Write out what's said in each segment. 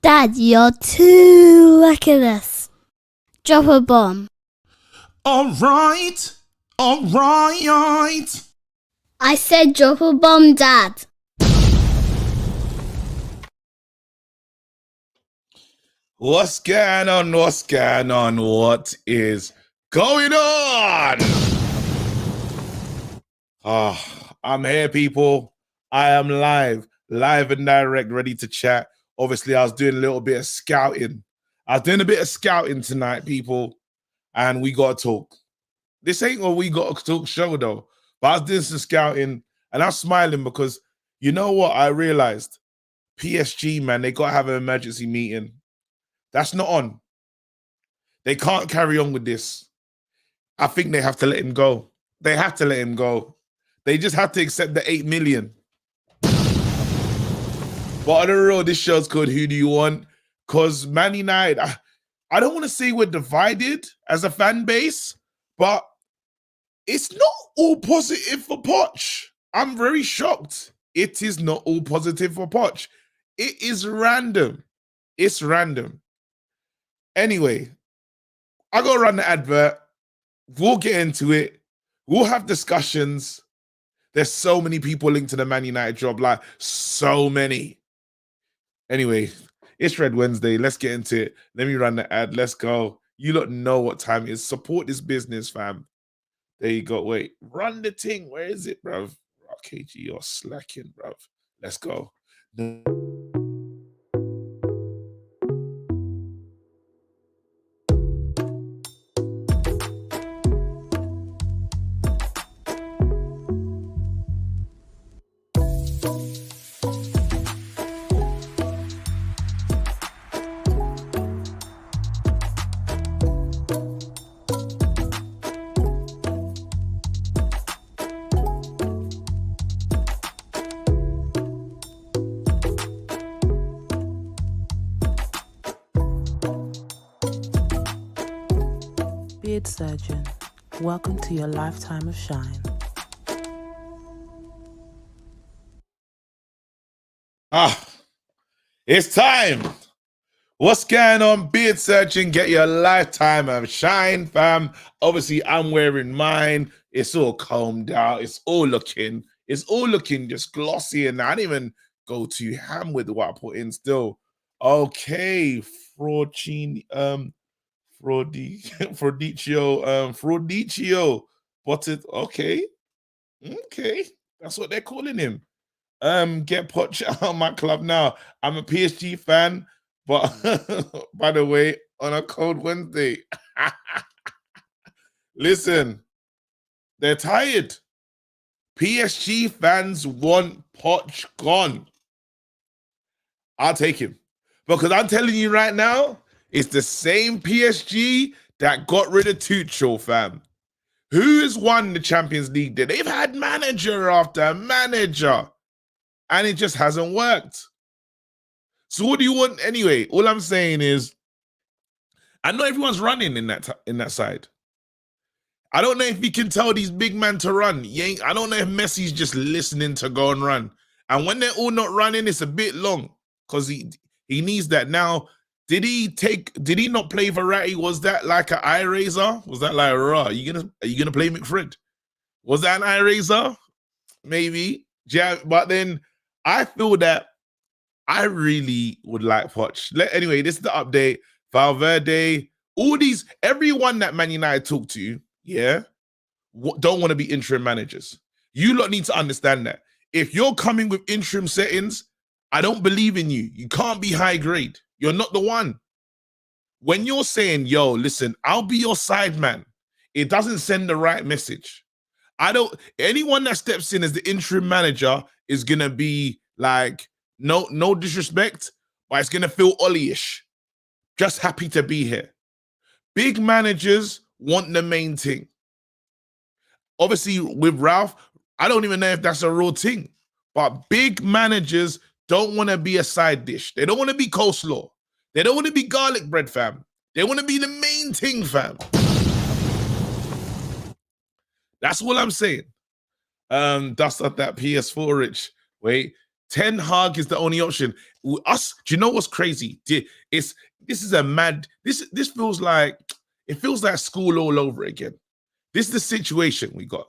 Dad, you're too reckless. Drop a bomb. All right. I said drop a bomb, Dad. What's going on? What is going on? I'm here, people. I am live and direct, ready to chat. Obviously, I was doing a little bit of scouting. Tonight, people, and we got to talk. This ain't what we got to talk show, though. But I was doing some scouting, and I'm smiling because you know what? I realized PSG, man, they got to have an emergency meeting. That's not on. They can't carry on with this. I think they have to let him go. They just have to accept the 8 million. But on the road, this show's called Who Do You Want? Because Man United, I don't want to say we're divided as a fan base, but it's not all positive for Poch. I'm very shocked. It is not all positive for Poch. It is random. It's random. Anyway, I got to run the advert. We'll get into it. We'll have discussions. There's so many people linked to the Man United job, like so many. Anyway, it's Red Wednesday. Let's get into it. Let me run the ad. Let's go. You lot know what time it is. Support this business, fam. There you go. Wait, run the thing. Where is it, bruv? KG, you're slacking, bruv. Let's go. Beard surgeon, welcome to your lifetime of shine. It's time. What's going on, beard surgeon? Get your lifetime of shine, fam. Obviously, I'm wearing mine. It's all combed out. It's all looking just glossy, and I didn't even go too ham with what I put in still. Okay, Fraudicio, but it okay, that's what they're calling him. Get Poch out of my club now. I'm a PSG fan, but by the way, on a cold Wednesday, listen, they're tired. PSG fans want Poch gone. I'll take him because I'm telling you right now, it's the same PSG that got rid of Tuchel, fam. Who has won the Champions League? They've had manager after manager, and it just hasn't worked. So what do you want anyway? All I'm saying is, I know everyone's running in that side. I don't know if you can tell these big men to run. I don't know if Messi's just listening to go and run. And when they're all not running, it's a bit long because he needs that now. Did he not play Verratti? Was that like an eye razor? Was that like, are you gonna play McFred? Was that an eye razor? Maybe. Yeah, but then I feel that I really would like Poch. Anyway, this is the update. Valverde, everyone that Man United talked to, don't want to be interim managers. You lot need to understand that. If you're coming with interim settings, I don't believe in you. You can't be high grade. You're not the one. When you're saying, yo, listen, I'll be your side man, it doesn't send the right message. Anyone that steps in as the interim manager is going to be like, no disrespect, but it's going to feel Ollie-ish. Just happy to be here. Big managers want the main thing. Obviously, with Ralph, I don't even know if that's a real thing, but big managers don't want to be a side dish. They don't want to be coleslaw. They don't want to be garlic bread, fam. They want to be the main thing, fam. That's what I'm saying. Dust up that PS4, Rich. Wait, Ten Hag is the only option. Us, do you know what's crazy? This feels like school all over again. This is the situation we got.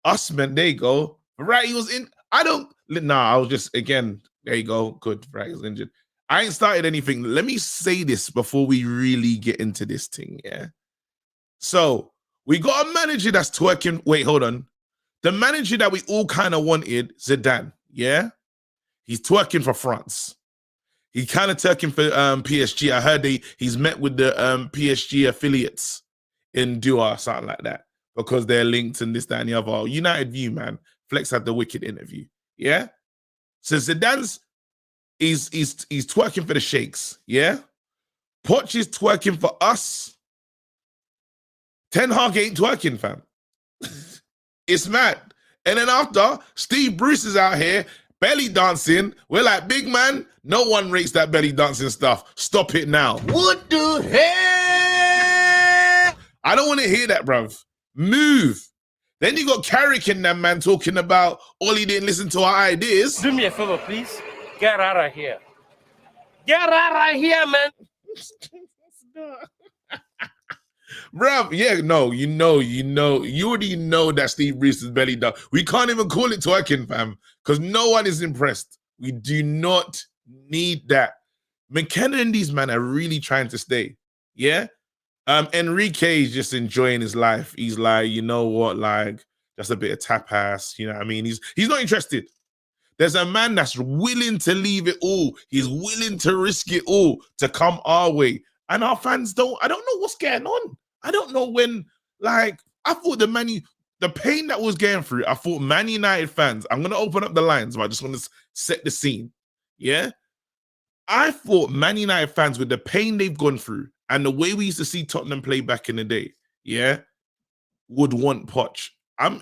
Us, man, there you go. Right, was in. I was just, again, there you go. Good, right, was injured. I ain't started anything. Let me say this before we really get into this thing, yeah? So, we got a manager that's twerking. Wait, hold on. The manager that we all kind of wanted, Zidane, yeah? He's twerking for France. He kind of twerking for PSG. I heard he's met with the PSG affiliates in Doha, something like that, because they're linked and this, that, and the other. United View, man. Flex had the wicked interview. Yeah? So Zidane's he's twerking for the sheikhs. Yeah? Poch is twerking for us. Ten Hag ain't twerking, fam. It's mad. And then after, Steve Bruce is out here belly dancing. We're like, big man, no one rates that belly dancing stuff. Stop it now. What the hell? I don't want to hear that, bruv. Move. Then you got Carrick and that man talking about all he didn't listen to our ideas. Do me a favor, please. Get out of here. Get out of here, man. Bruv, yeah, no, you already know that Steve Bruce is belly down. We can't even call it twerking, fam, because no one is impressed. We do not need that. McKenna and these men are really trying to stay. Yeah? Enrique is just enjoying his life. He's like, you know what, like, just a bit of tapas, you know what I mean? He's not interested. There's a man that's willing to leave it all. He's willing to risk it all to come our way. And our fans I don't know what's going on. I don't know when, like, I thought the pain that was going through, I thought Man United fans, I'm going to open up the lines, but I just want to set the scene. Yeah? I thought Man United fans, with the pain they've gone through and the way we used to see Tottenham play back in the day, yeah, would want Poch. I'm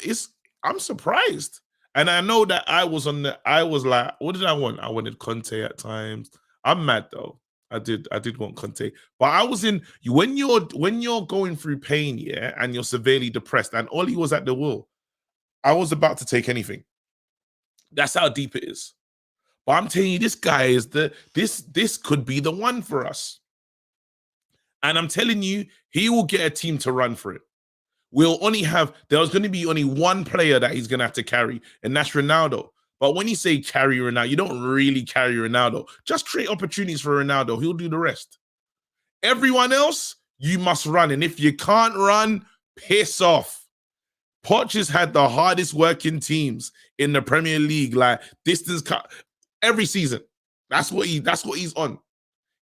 surprised. And I know that I was like, what did I want? I wanted Conte at times. I'm mad though. I did want Conte. But I was when you're going through pain, yeah, and you're severely depressed, and Oli was at the wheel, I was about to take anything. That's how deep it is. But I'm telling you, this guy is this could be the one for us. And I'm telling you, he will get a team to run for it. There's going to be only one player that he's going to have to carry, and that's Ronaldo. But when you say carry Ronaldo, you don't really carry Ronaldo. Just create opportunities for Ronaldo. He'll do the rest. Everyone else, you must run. And if you can't run, piss off. Poch has had the hardest working teams in the Premier League, like distance cut every season. That's what he's on.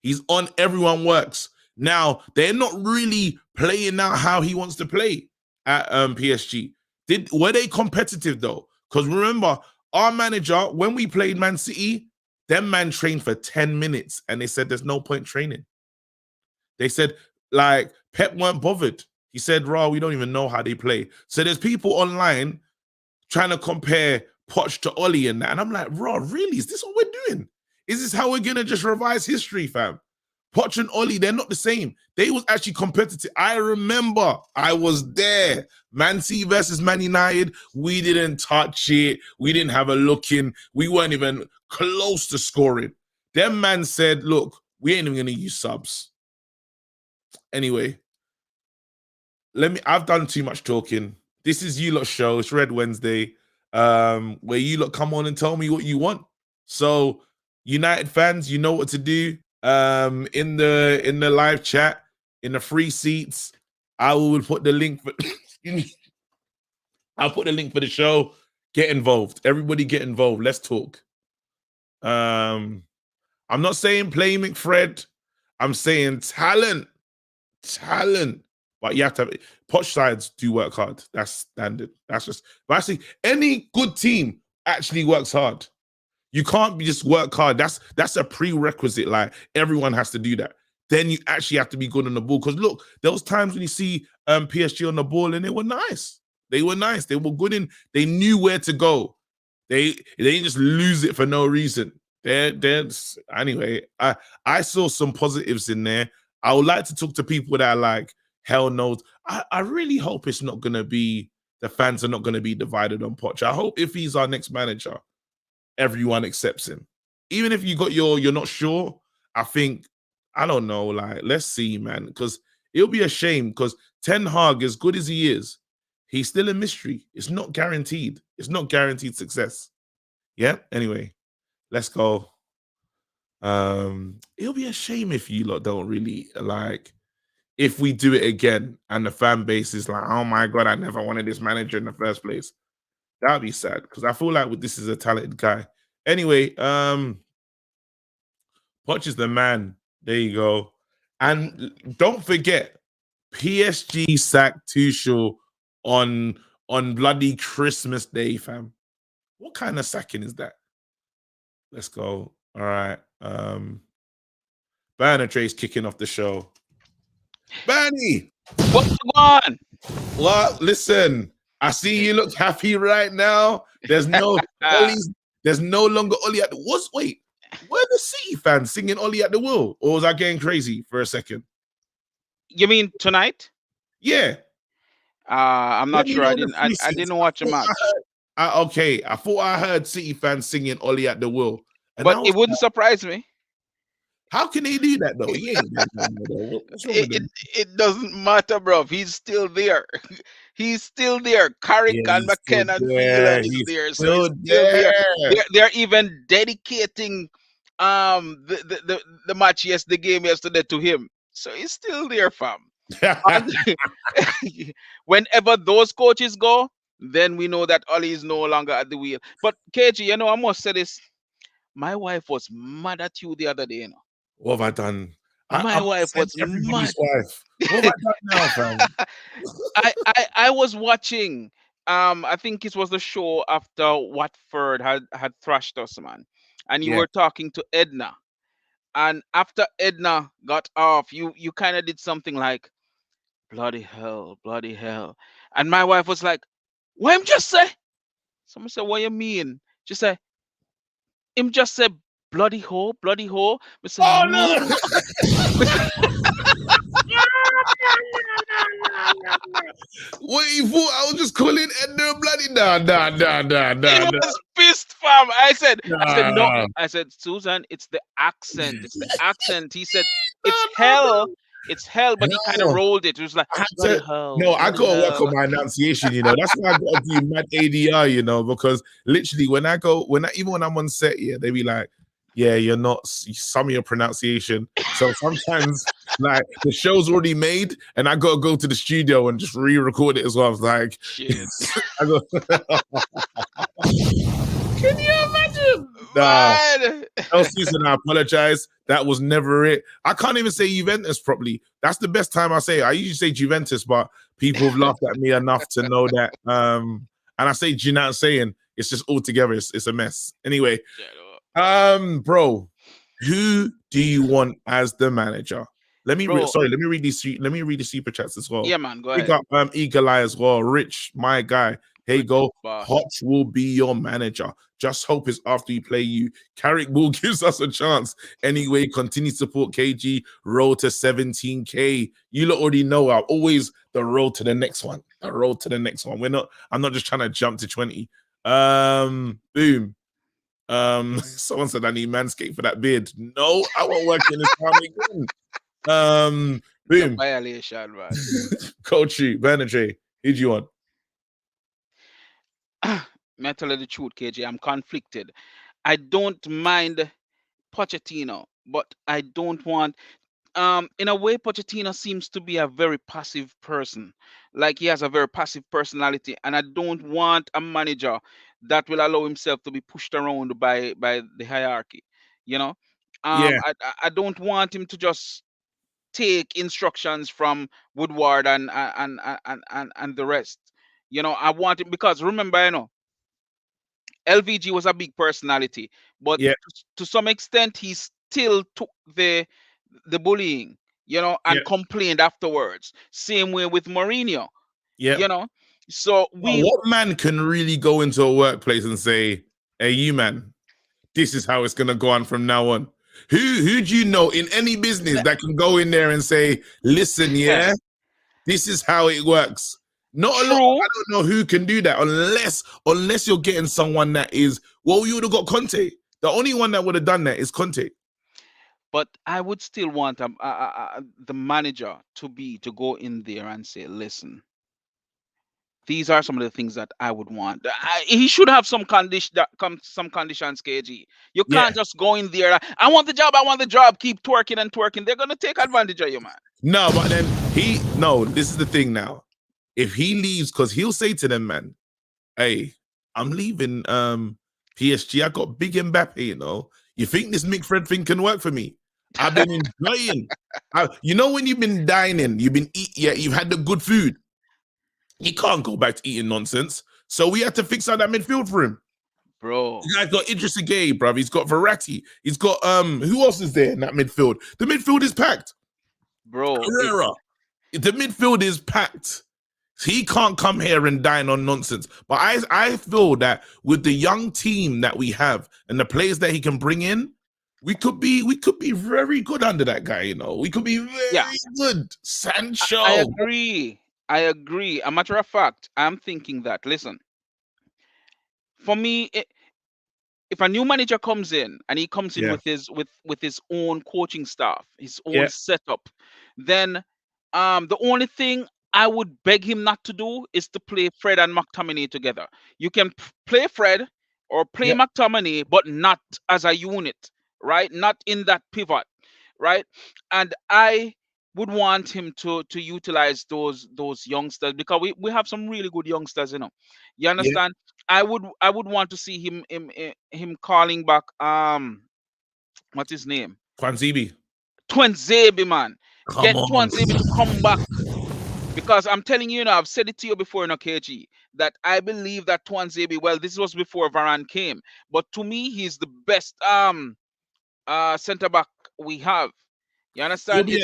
He's on everyone works. Now, they're not really playing out how he wants to play at PSG. Were they competitive though? Because remember, our manager, when we played Man City, them man trained for 10 minutes and they said there's no point training. They said, like, Pep weren't bothered. He said, Raw, we don't even know how they play. So there's people online trying to compare Poch to Oli and that. And I'm like, Raw, really? Is this what we're doing? Is this how we're going to just revise history, fam? Poch and Oli, they're not the same. They was actually competitive. I remember I was there. Man City versus Man United. We didn't touch it. We didn't have a look in. We weren't even close to scoring. Them man said, look, we ain't even going to use subs. Anyway, I've done too much talking. This is you lot's show. It's Red Wednesday, where you lot come on and tell me what you want. So, United fans, you know what to do. In the live chat, in the free seats, I will put the link for I'll put the link for the show. Get involved. Everybody get involved. Let's talk. I'm not saying play McFred. I'm saying talent. But you have to have Poch sides do work hard. That's standard. That's just, but actually any good team actually works hard. You can't just work hard. That's a prerequisite. Like, everyone has to do that. Then you actually have to be good on the ball. Because look, there was times when you see PSG on the ball and they were nice. They were nice. They were good in. They knew where to go. They didn't just lose it for no reason. Anyway, I saw some positives in there. I would like to talk to people that are like, hell no. I really hope it's not going to be, the fans are not going to be divided on Poch. I hope if he's our next manager, everyone accepts him. Even if you're not sure, I think, I don't know, like, let's see, man, because it'll be a shame because Ten Hag, as good as he is, he's still a mystery. It's not guaranteed. It's not guaranteed success. Yeah. Anyway, let's go. It'll be a shame if you lot don't really like, if we do it again and the fan base is like, oh my God, I never wanted this manager in the first place. That'd be sad because I feel like this is a talented guy. Anyway, Poch is the man. There you go. And don't forget, PSG sacked Tuchel on bloody Christmas Day, fam. What kind of sacking is that? Let's go. All right. Bernard Trey's kicking off the show. Bernie! What's on? Well, listen, I see you look happy right now. There's no there's no longer Ollie at the wait, were the City fans singing Ollie at the wheel? Or was I getting crazy for a second? You mean tonight? Yeah. I'm not sure. I didn't watch a match. Okay, I thought I heard City fans singing Ollie at the wheel. But it wouldn't surprise me. How can he do that though? He ain't doing that, though. What's wrong with him? It doesn't matter, bro. He's still there. He's still there. Carrick and McKenna and Phelan is there. So he's still there. They're even dedicating the match the game yesterday to him. So he's still there, fam. Whenever those coaches go, then we know that Ollie is no longer at the wheel. But KG, I must say this. My wife was mad at you the other day, What have I done? My wife was mad. Wife. What have I done now, fam? I was watching. I think it was the show after Watford had thrashed us, man. And you were talking to Edna. And after Edna got off, you kind of did something like, bloody hell. And my wife was like, what him just say? Someone said, what you mean? She said, him just said, bloody hole. I said, oh, no. What you thought? I was just calling Edna bloody He was pissed, fam. I said no. I said, Susan, it's the accent. He said, it's hell. It's hell, but he kind of rolled it. It was like, hell. No, I gotta work on my enunciation, That's why I gotta do mad ADR, because literally when I'm on set, they be like, yeah, you're not some of your pronunciation. So sometimes like the show's already made and I gotta go to the studio and just re-record it as well. I was like, can you imagine? No, Susan, I apologize. That was never it. I can't even say Juventus properly. That's the best time I say it. I usually say Juventus, but people have laughed at me enough to know that. And I say, do you know what I'm saying? It's just all together. It's a mess. Anyway, bro, who do you want as the manager? Let me read the super chats as well. Yeah, man, go ahead. We got Eagle Eye as well. Rich, my guy. Here you go. Poch will be your manager. Just hope it's after you play you. Carrick Bull gives us a chance. Anyway, continue to support KG. Road to 17K. You lot already know I'm always the road to the next one. I'm not just trying to jump to 20. Boom. Someone said I need Manscaped for that beard. No, I won't work in this time again. Boom. Violation, man. Coach Bernard J. Who'd you want? Me tell you the truth, KJ. I'm conflicted. I don't mind Pochettino, but I don't want. In a way, Pochettino seems to be a very passive person. Like he has a very passive personality, and I don't want a manager that will allow himself to be pushed around by the hierarchy. I don't want him to just take instructions from Woodward and the rest. I want him because remember, LVG was a big personality, but to some extent he still took the bullying, and complained afterwards. Same way with Mourinho. So what man can really go into a workplace and say, hey, you man, this is how it's gonna go on from now on? Who do you know in any business that can go in there and say, listen, this is how it works? Not a lot. I don't know who can do that unless you're getting someone that is Well, you would have got Conte. The only one that would have done that is Conte. But I would still want the manager to go in there and say, listen, these are some of the things that I would want. He should have some some conditions, KG. You Yeah. can't just go in there. I want the job. I want the job. Keep twerking and twerking. They're gonna take advantage of you, man. No, but then this is the thing now. If he leaves, because he'll say to them, man, hey, I'm leaving PSG. I got big Mbappe, you know. You think this Mick Fred thing can work for me? I've been enjoying. You know, when you've been dining, you've been eating, you've had the good food. He can't go back to eating nonsense. So we had to fix out that midfield for him. Bro. The guy's got Idris Gueye, bruv. He's got Verratti. He's got who else is there in that midfield? The midfield is packed. Bro. Herrera. The midfield is packed. He can't come here and dine on nonsense. But I feel that with the young team that we have and the players that he can bring in, we could be very good under that guy, you know. We could be very good. Sancho. I agree. A matter of fact, I'm thinking that, listen, for me, if a new manager comes in and he comes in with his own coaching staff, his own setup, then the only thing I would beg him not to do is to play Fred and McTominay together. You can play Fred or play McTominay, but not as a unit, right? Not in that pivot, right? And I would want him to utilize those youngsters, because we have some really good youngsters, you know. You understand? I would want to see him calling back what's his name? Tuanzebe, man. Get Tuanzebe to come back. Because I'm telling you now, I've said it to you before in KG, that I believe that Tuanzebe, well, this was before Varane came, but to me, he's the best centre back we have. You understand? He'll be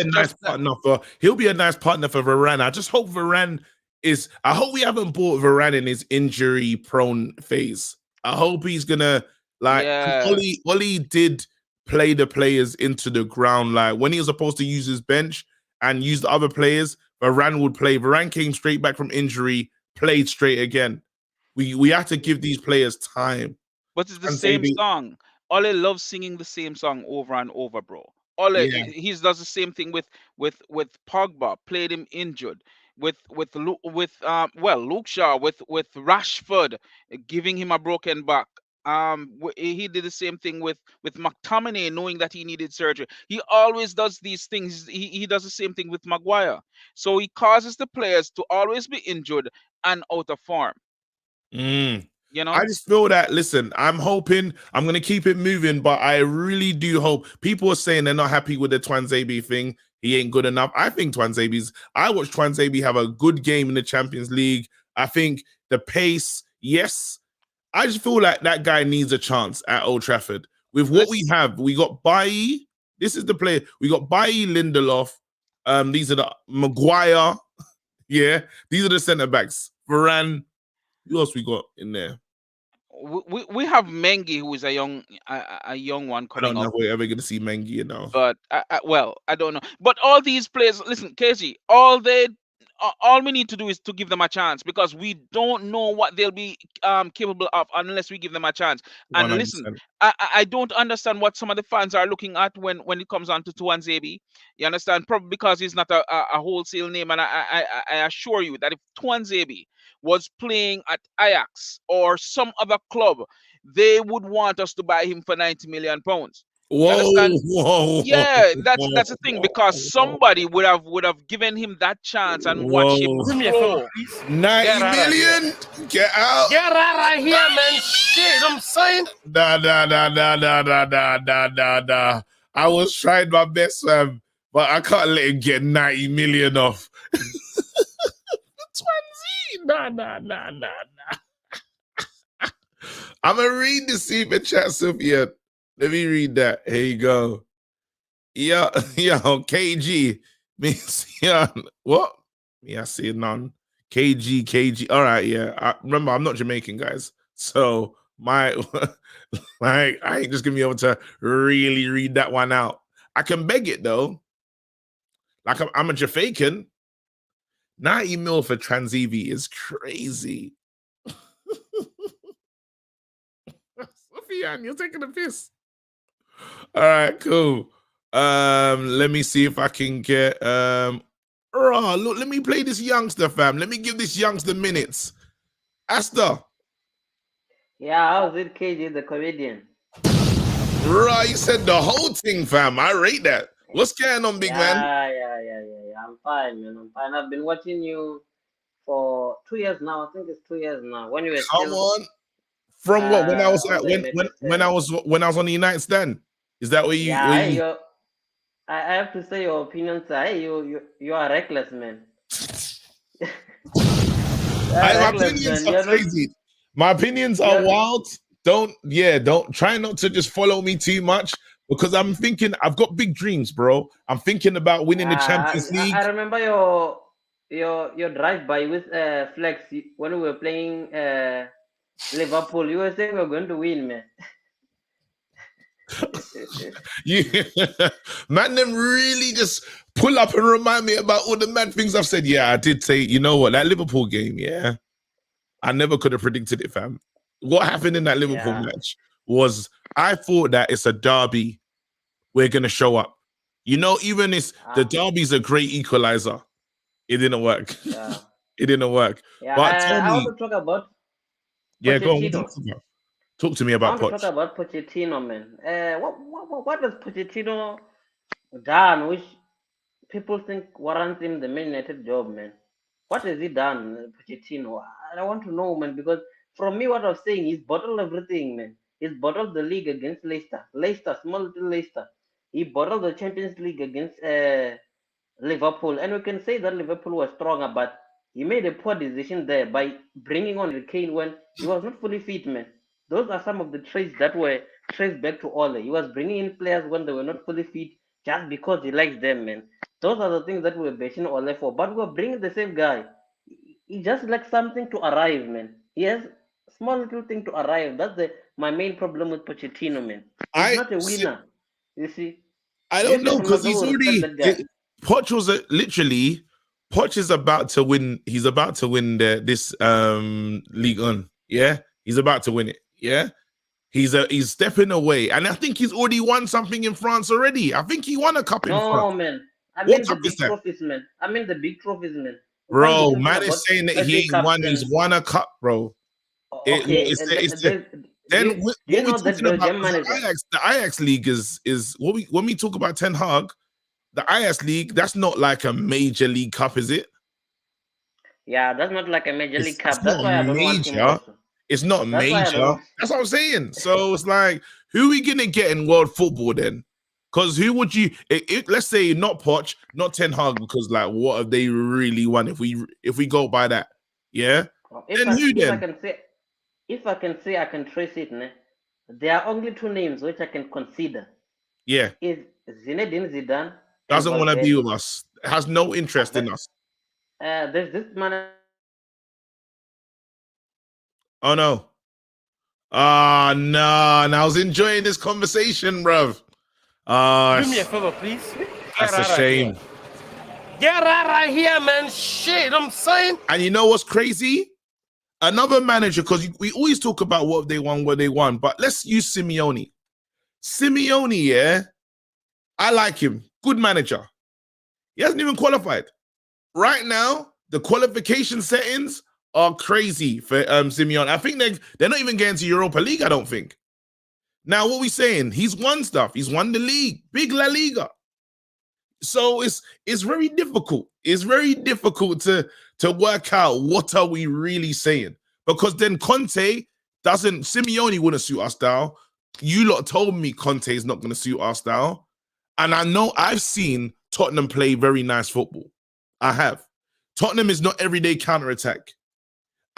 a nice partner for Varane. I just hope I hope we haven't bought Varane in his injury prone phase. I hope he's gonna Oli did play the players into the ground. Like when he was supposed to use his bench and use the other players, Varane would play. Varane came straight back from injury, played straight again. We have to give these players time. But it's the same song. Ole loves singing the same song over and over, bro. Ole, he does the same thing with Pogba, played him injured. With Luke Shaw, with Rashford, giving him a broken back. He did the same thing with McTominay, knowing that he needed surgery. He always does these things. He does the same thing with Maguire. So he causes the players to always be injured and out of form. You know, I just feel that, listen, I'm hoping I'm going to keep it moving, but I really do hope. People are saying they're not happy with the Tuanzebe thing. He ain't good enough. I think I watched Tuanzebe have a good game in the Champions League. I think the pace, yes. I just feel like that guy needs a chance at Old Trafford. With what we have, we got Bailly. This is the player. We got Bailly, Lindelof. These are the Maguire. Yeah, these are the centre backs. Varane. Who else we got in there? We have Mengi, who is a young one coming up. I don't know if we're ever going to see Mengi, you know. But I don't know. But all these players, listen, KG, all we need to do is to give them a chance, because we don't know what they'll be capable of unless we give them a chance. And 100%. listen, I don't understand what some of the fans are looking at when it comes on to Tuanzebe. You understand? Probably because he's not a wholesale name. And I assure you that if Tuanzebe was playing at Ajax or some other club, they would want us to buy him for £90 million. Whoa. Yeah, that's the thing, because somebody would have given him that chance and watch him grow. 90 million? Get out. Get out of here, man. Shit, I'm saying. Nah. I was trying my best, but I can't let him get 90 million off. Nah. I'm going to read the super chat, Sophia. Let me read that. Here you go. Yo, KG. What? I see none. KG. All right, yeah. Remember, I'm not Jamaican, guys. So I ain't just gonna be able to really read that one out. I can beg it though. Like I'm a Jamaican. 90 mil for Tuanzebe is crazy. Ian, you're taking a piss. All right, cool. Let me see if I can get look, let me play this youngster, fam. Let me give this youngster minutes. Asta. Yeah, how's it, KG, the comedian? Right, you said the whole thing, fam. I rate that. What's going on, big man? Yeah. I'm fine, man. I'm fine. I've been watching you for 2 years now. I think it's 2 years now. When you were Come still on. From what? When I was on at the when I was on the United Stand. Is that where you? yeah, Where you... I have to say your opinion, sir. You are reckless, man. My opinions are crazy. My opinions are wild. Don't try not to just follow me too much because I'm thinking I've got big dreams, bro. I'm thinking about winning the Champions League. I remember your drive by with Flex when we were playing Liverpool. You were saying we were going to win, man. Yeah, man, them really just pull up and remind me about all the mad things I've said. Yeah, I did say, you know what, that Liverpool game, yeah, I never could have predicted it, fam. What happened in that Liverpool match was I thought that it's a derby. We're gonna show up. You know, even the derby's a great equalizer. It didn't work. Yeah. It didn't work. Yeah, but tell me, I want to talk about yeah, go on. Pochettino. Talk to me about I want to talk about Pochettino, man. What has Pochettino done which people think warrants him the Man United job, man? What has he done, Pochettino? I want to know, man, because from me, what I was saying, he's bottled everything, man. He's bottled the league against Leicester. Leicester, small little Leicester. He bottled the Champions League against Liverpool. And we can say that Liverpool was stronger, but he made a poor decision there by bringing on Kane when he was not fully fit, man. Those are some of the traits that were traced back to Ole. He was bringing in players when they were not fully fit just because he likes them, man. Those are the things that we were bashing Ole for. But we're bringing the same guy. He just likes something to arrive, man. He has small little thing to arrive. That's my main problem with Pochettino, man. He's not a winner. You see? I don't know because he's already Poch was literally Poch is about to win. He's about to win this league on. Yeah, he's about to win it. Yeah, he's stepping away, and I think he's already won something in France already. I think he won a cup in France. No, man. I mean the big trophies, man. Bro, man is saying that he's won a cup, bro. Okay. Then what we talking about the Ajax league is when we talk about Ten Hag, the Ajax league, that's not like a major league cup, is it? Yeah, that's not like a major league cup. That's why I don't want him also. It's not major. That's what I'm saying. So it's like, who are we gonna get in world football then? Because who would you? Let's say not Poch, not Ten Hag, because like, what have they really won if we go by that? Yeah. If I can say I can trace it, né? There are only two names which I can consider. Yeah. Is Zinedine Zidane doesn't want to be with us. Has no interest in us. There's this man. Oh no. Ah, no. I was enjoying this conversation, bruv. Do me a favor, please. That's a shame. Get out of here, man. Shit, I'm saying. And you know what's crazy? Another manager, because we always talk about what they won, but let's use Simeone. Simeone, yeah, I like him. Good manager. He hasn't even qualified. Right now, the qualification settings are crazy for Simeone. I think they're not even getting to Europa League, I don't think. Now, what we saying? He's won stuff. He's won the league. Big La Liga. So it's very difficult. It's very difficult to work out what are we really saying. Because then Simeone wouldn't suit our style. You lot told me Conte is not going to suit our style. And I know I've seen Tottenham play very nice football. I have. Tottenham is not everyday counter-attack.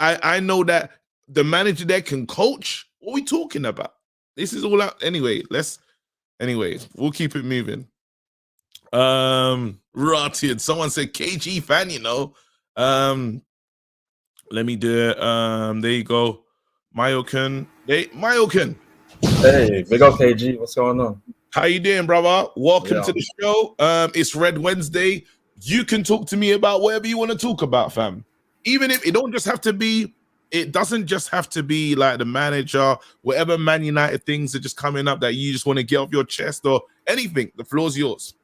I know that the manager there can coach. What are we talking about? This is all out. Anyway, we'll keep it moving. Rotted. Someone said KG fan, you know. Let me do it. There you go. Mayokan. Hey, Mayokan. Hey, big up KG. What's going on? How you doing, brother? Welcome to the show. It's Red Wednesday. You can talk to me about whatever you want to talk about, fam. Even if it don't just have to be it doesn't just have to be like the manager, whatever Man United things are just coming up that you just want to get off your chest or anything. The floor's yours.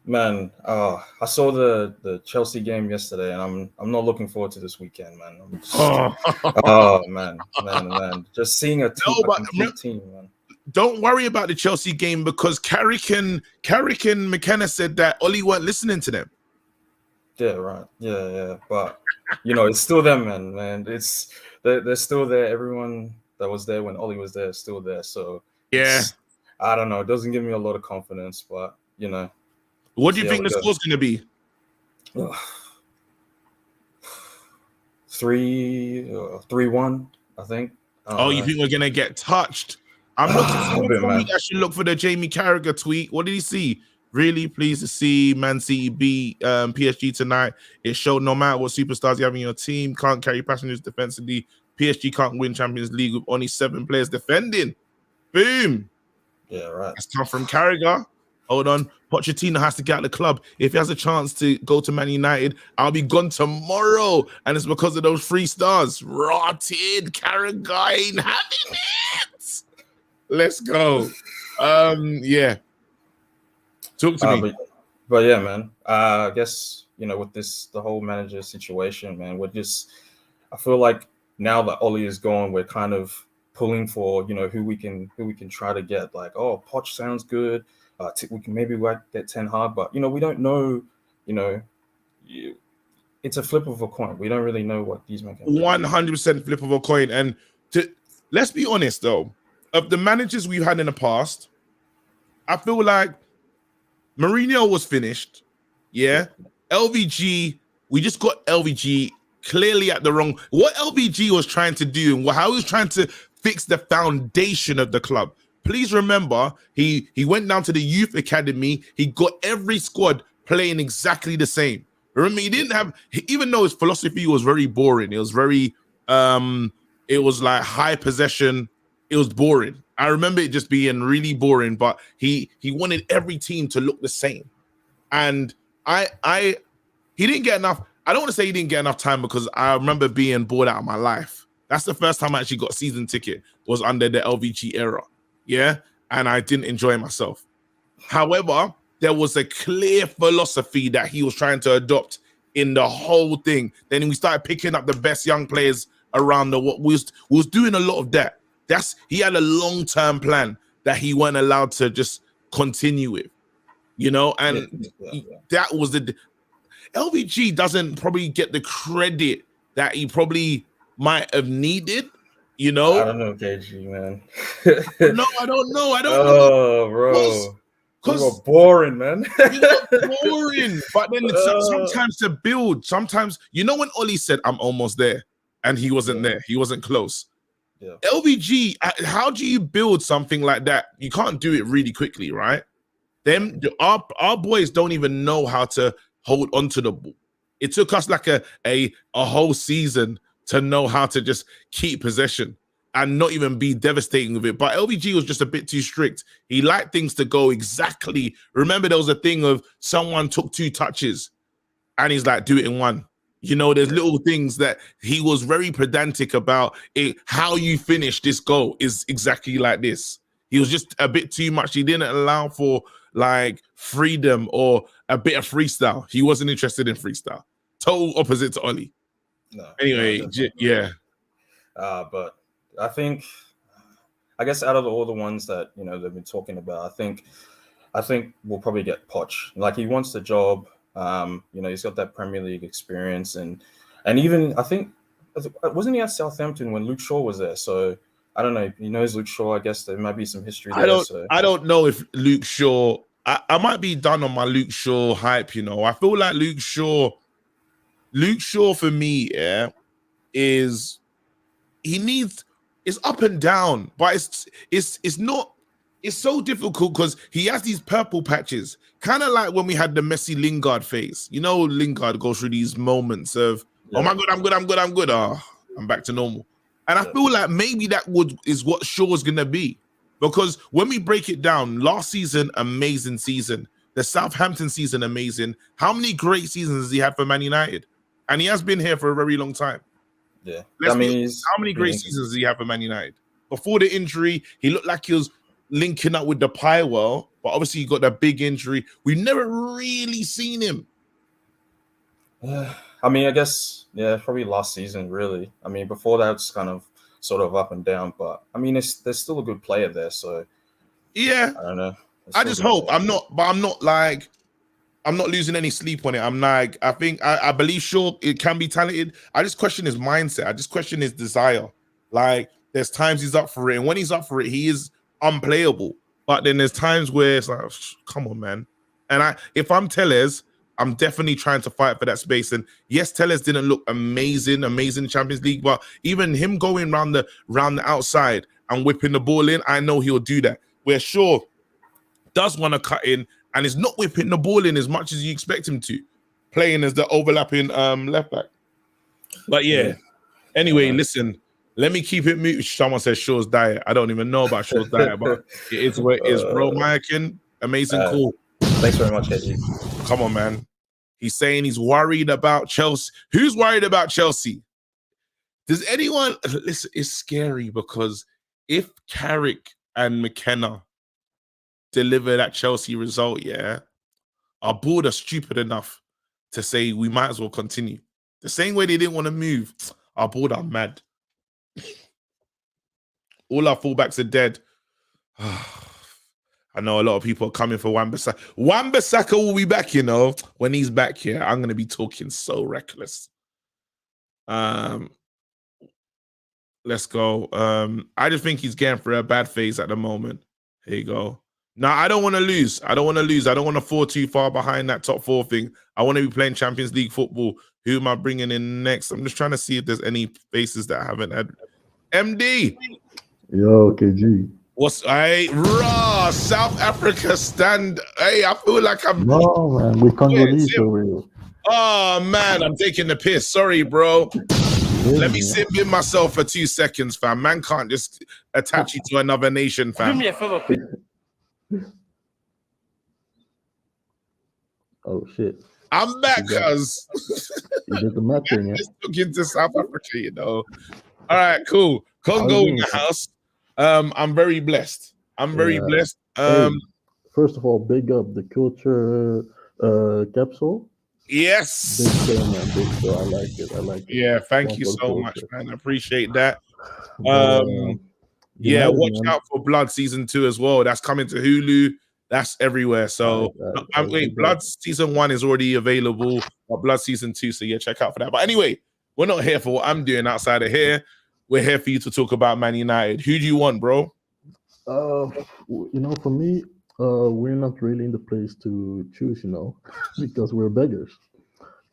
Man, I saw the Chelsea game yesterday, and I'm not looking forward to this weekend, man. Oh man, just seeing a complete team, man. Don't worry about the Chelsea game because Carrick and McKenna said that Ollie weren't listening to them. Yeah, right. Yeah. But it's still them, man. They're still there. Everyone that was there when Ollie was there is still there. So yeah, I don't know. It doesn't give me a lot of confidence, but What do you think the score's going to be? 3-1, I think. You think we're going to get touched? I'm looking I should look for the Jamie Carragher tweet. What did he see? Really pleased to see Man City beat PSG tonight. It showed no matter what superstars you have in your team, can't carry passengers defensively. PSG can't win Champions League with only 7 players defending. Boom. Yeah, right. That's come from Carragher. Hold on. Pochettino has to get out of the club. If he has a chance to go to Man United, I'll be gone tomorrow. And it's because of those 3 stars. Rotted. Carragher ain't having it. Let's go. Yeah. Talk to me. But yeah, man. I guess, with the whole manager situation, man, I feel like now that Ollie is gone, we're kind of pulling for, who we can try to get. Like, oh, Poch sounds good. We can maybe get Ten Hag, but we don't know. It's a flip of a coin. We don't really know what these men can do. 100% flip of a coin. And let's be honest, though, of the managers we've had in the past, I feel like Mourinho was finished. Yeah. LVG, we just got LVG clearly at the wrong. What LVG was trying to do and how he was trying to fix the foundation of the club. Please remember, he went down to the youth academy. He got every squad playing exactly the same. Remember, he didn't have, even though his philosophy was very boring. It was very, it was like high possession. It was boring. I remember it just being really boring, but he wanted every team to look the same. And he didn't get enough. I don't want to say he didn't get enough time because I remember being bored out of my life. That's the first time I actually got a season ticket was under the LVG era. Yeah. And I didn't enjoy myself. However, there was a clear philosophy that he was trying to adopt in the whole thing. Then we started picking up the best young players around the world. We was doing a lot of that. He had a long-term plan that he weren't allowed to just continue with, and that was the LVG doesn't probably get the credit that he probably might have needed, I don't know, KG, man. No, I don't know. Oh, bro. Because boring, man. Boring. But then sometimes to build, sometimes, when Ollie said, I'm almost there, and he wasn't there. He wasn't close. Yeah. LVG, how do you build something like that? You can't do it really quickly, right? Our boys don't even know how to hold onto the ball. It took us like a whole season to know how to just keep possession and not even be devastating with it. But LVG was just a bit too strict. He liked things to go exactly. Remember, there was a thing of someone took 2 touches and he's like, do it in 1. There's little things that he was very pedantic about it. How you finish this goal is exactly like this. He was just a bit too much. He didn't allow for like freedom or a bit of freestyle. He wasn't interested in freestyle. Total opposite to Ollie. No. Anyway, yeah. But I guess out of all the ones that they've been talking about, I think we'll probably get Poch. Like, he wants the job. He's got that Premier League experience, and even I think wasn't he at Southampton when Luke Shaw was there? So I don't know. He knows Luke Shaw. I guess there might be some history there. I don't know if Luke Shaw. I might be done on my Luke Shaw hype. I feel like Luke Shaw for me, is it's up and down, but it's not. It's so difficult because he has these purple patches, kind of like when we had the Messi Lingard phase. Lingard goes through these moments of, oh my God, I'm good. I'm back to normal. And I feel like maybe that is what Shaw's going to be. Because when we break it down, last season, amazing season. The Southampton season, amazing. How many great seasons has he had for Man United? And he has been here for a very long time. Yeah. Let's I be mean, honest, how many great seasons did he have for Man United? Before the injury, he looked like he was linking up with the Pywell, but obviously he got that big injury. We've never really seen him. Yeah, I mean, I guess, yeah, probably last season, really. I mean, before that, it's kind of sort of up and down, but I mean, there's still a good player there, so yeah, I don't know. I just hope I'm not losing any sleep on it. I'm like, I believe sure it can be talented. I just question his mindset. I just question his desire. Like, there's times he's up for it, and when he's up for it, he is unplayable. But then there's times where it's like, come on, man. And if I'm Tellez, I'm definitely trying to fight for that space. And yes, Tellez didn't look amazing in Champions League, but even him going round the outside and whipping the ball in, I know he'll do that. Where Shaw does want to cut in and is not whipping the ball in as much as you expect him to, playing as the overlapping left back. But yeah. Anyway, listen, let me keep it muted. Someone says Shaw's diet. I don't even know about Shaw's diet, but it is what it is, bro. Mayakin, amazing call. Thanks very much, Eddie. Come on, man. He's saying he's worried about Chelsea. Who's worried about Chelsea? Does anyone listen? It's scary because if Carrick and McKenna deliver that Chelsea result, our board are stupid enough to say we might as well continue. The same way they didn't want to move, our board are mad. All our fullbacks are dead. I know a lot of people are coming for Wan-Bissaka. Wan-Bissaka will be back, you know. When he's back here, I'm going to be talking so reckless. Let's go. I just think he's getting for a bad phase at the moment. Here you go. Now, I don't want to lose. I don't want to fall too far behind that top 4 thing. I want to be playing Champions League football. Who am I bringing in next? I'm just trying to see if there's any faces that I haven't had. MD. Yo, KG. What's raw South Africa stand? Hey, I feel like I'm. No, man, we can't release over here. Oh man, I'm taking the piss. Sorry, bro. Let me simp in myself for 2 seconds, fam. Man can't just attach you to another nation, fam. Do me a favor. Oh shit. I'm back, cuz. You did the math thing, yeah? Just took into South Africa, you know. All right, cool. Congo in the house. I'm very blessed. I'm very blessed. Hey, first of all, big up the culture capsule. Yes. Big show, man. Big show. I like it. I like it. Yeah, thank you so much, man. I appreciate that. But, yeah, watch man. out for Blood season 2 as well. That's coming to Hulu. That's everywhere. So wait, Blood season 1 is already available, but Blood season 2. So yeah, check out for that. But anyway, we're not here for what I'm doing outside of here. We're here for you to talk about Man United. Who do you want, bro? You know, for me, we're not really in the place to choose, you know, because we're beggars.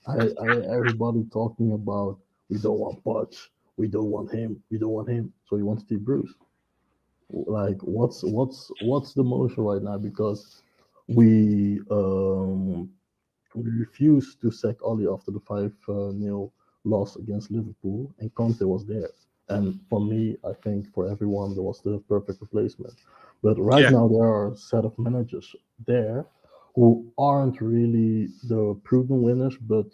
Everybody talking about we don't want Poch, we don't want him, we don't want him. So you want Steve Bruce. Like, what's the motion right now? Because we refused to sack Oli after the 5-0 loss against Liverpool, and Conte was there. And for me, I think for everyone, that was the perfect replacement. But right now, there are a set of managers there who aren't really the proven winners, but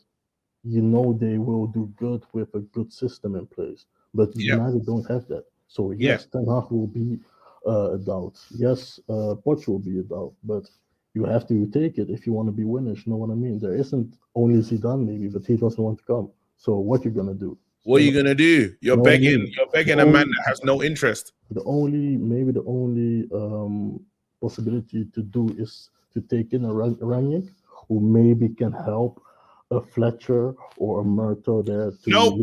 you know they will do good with a good system in place. But United don't have that. So yes, Ten Hag will be a doubt. Yes, Poch will be a doubt. But you have to take it if you want to be winners. You know what I mean? There isn't only Zidane maybe, but he doesn't want to come. So what you gonna do? What are you gonna do? You're begging. You're begging a man that has no interest. The only possibility to do is to take in a Rangnick who maybe can help a Fletcher or a Murto there. Nope.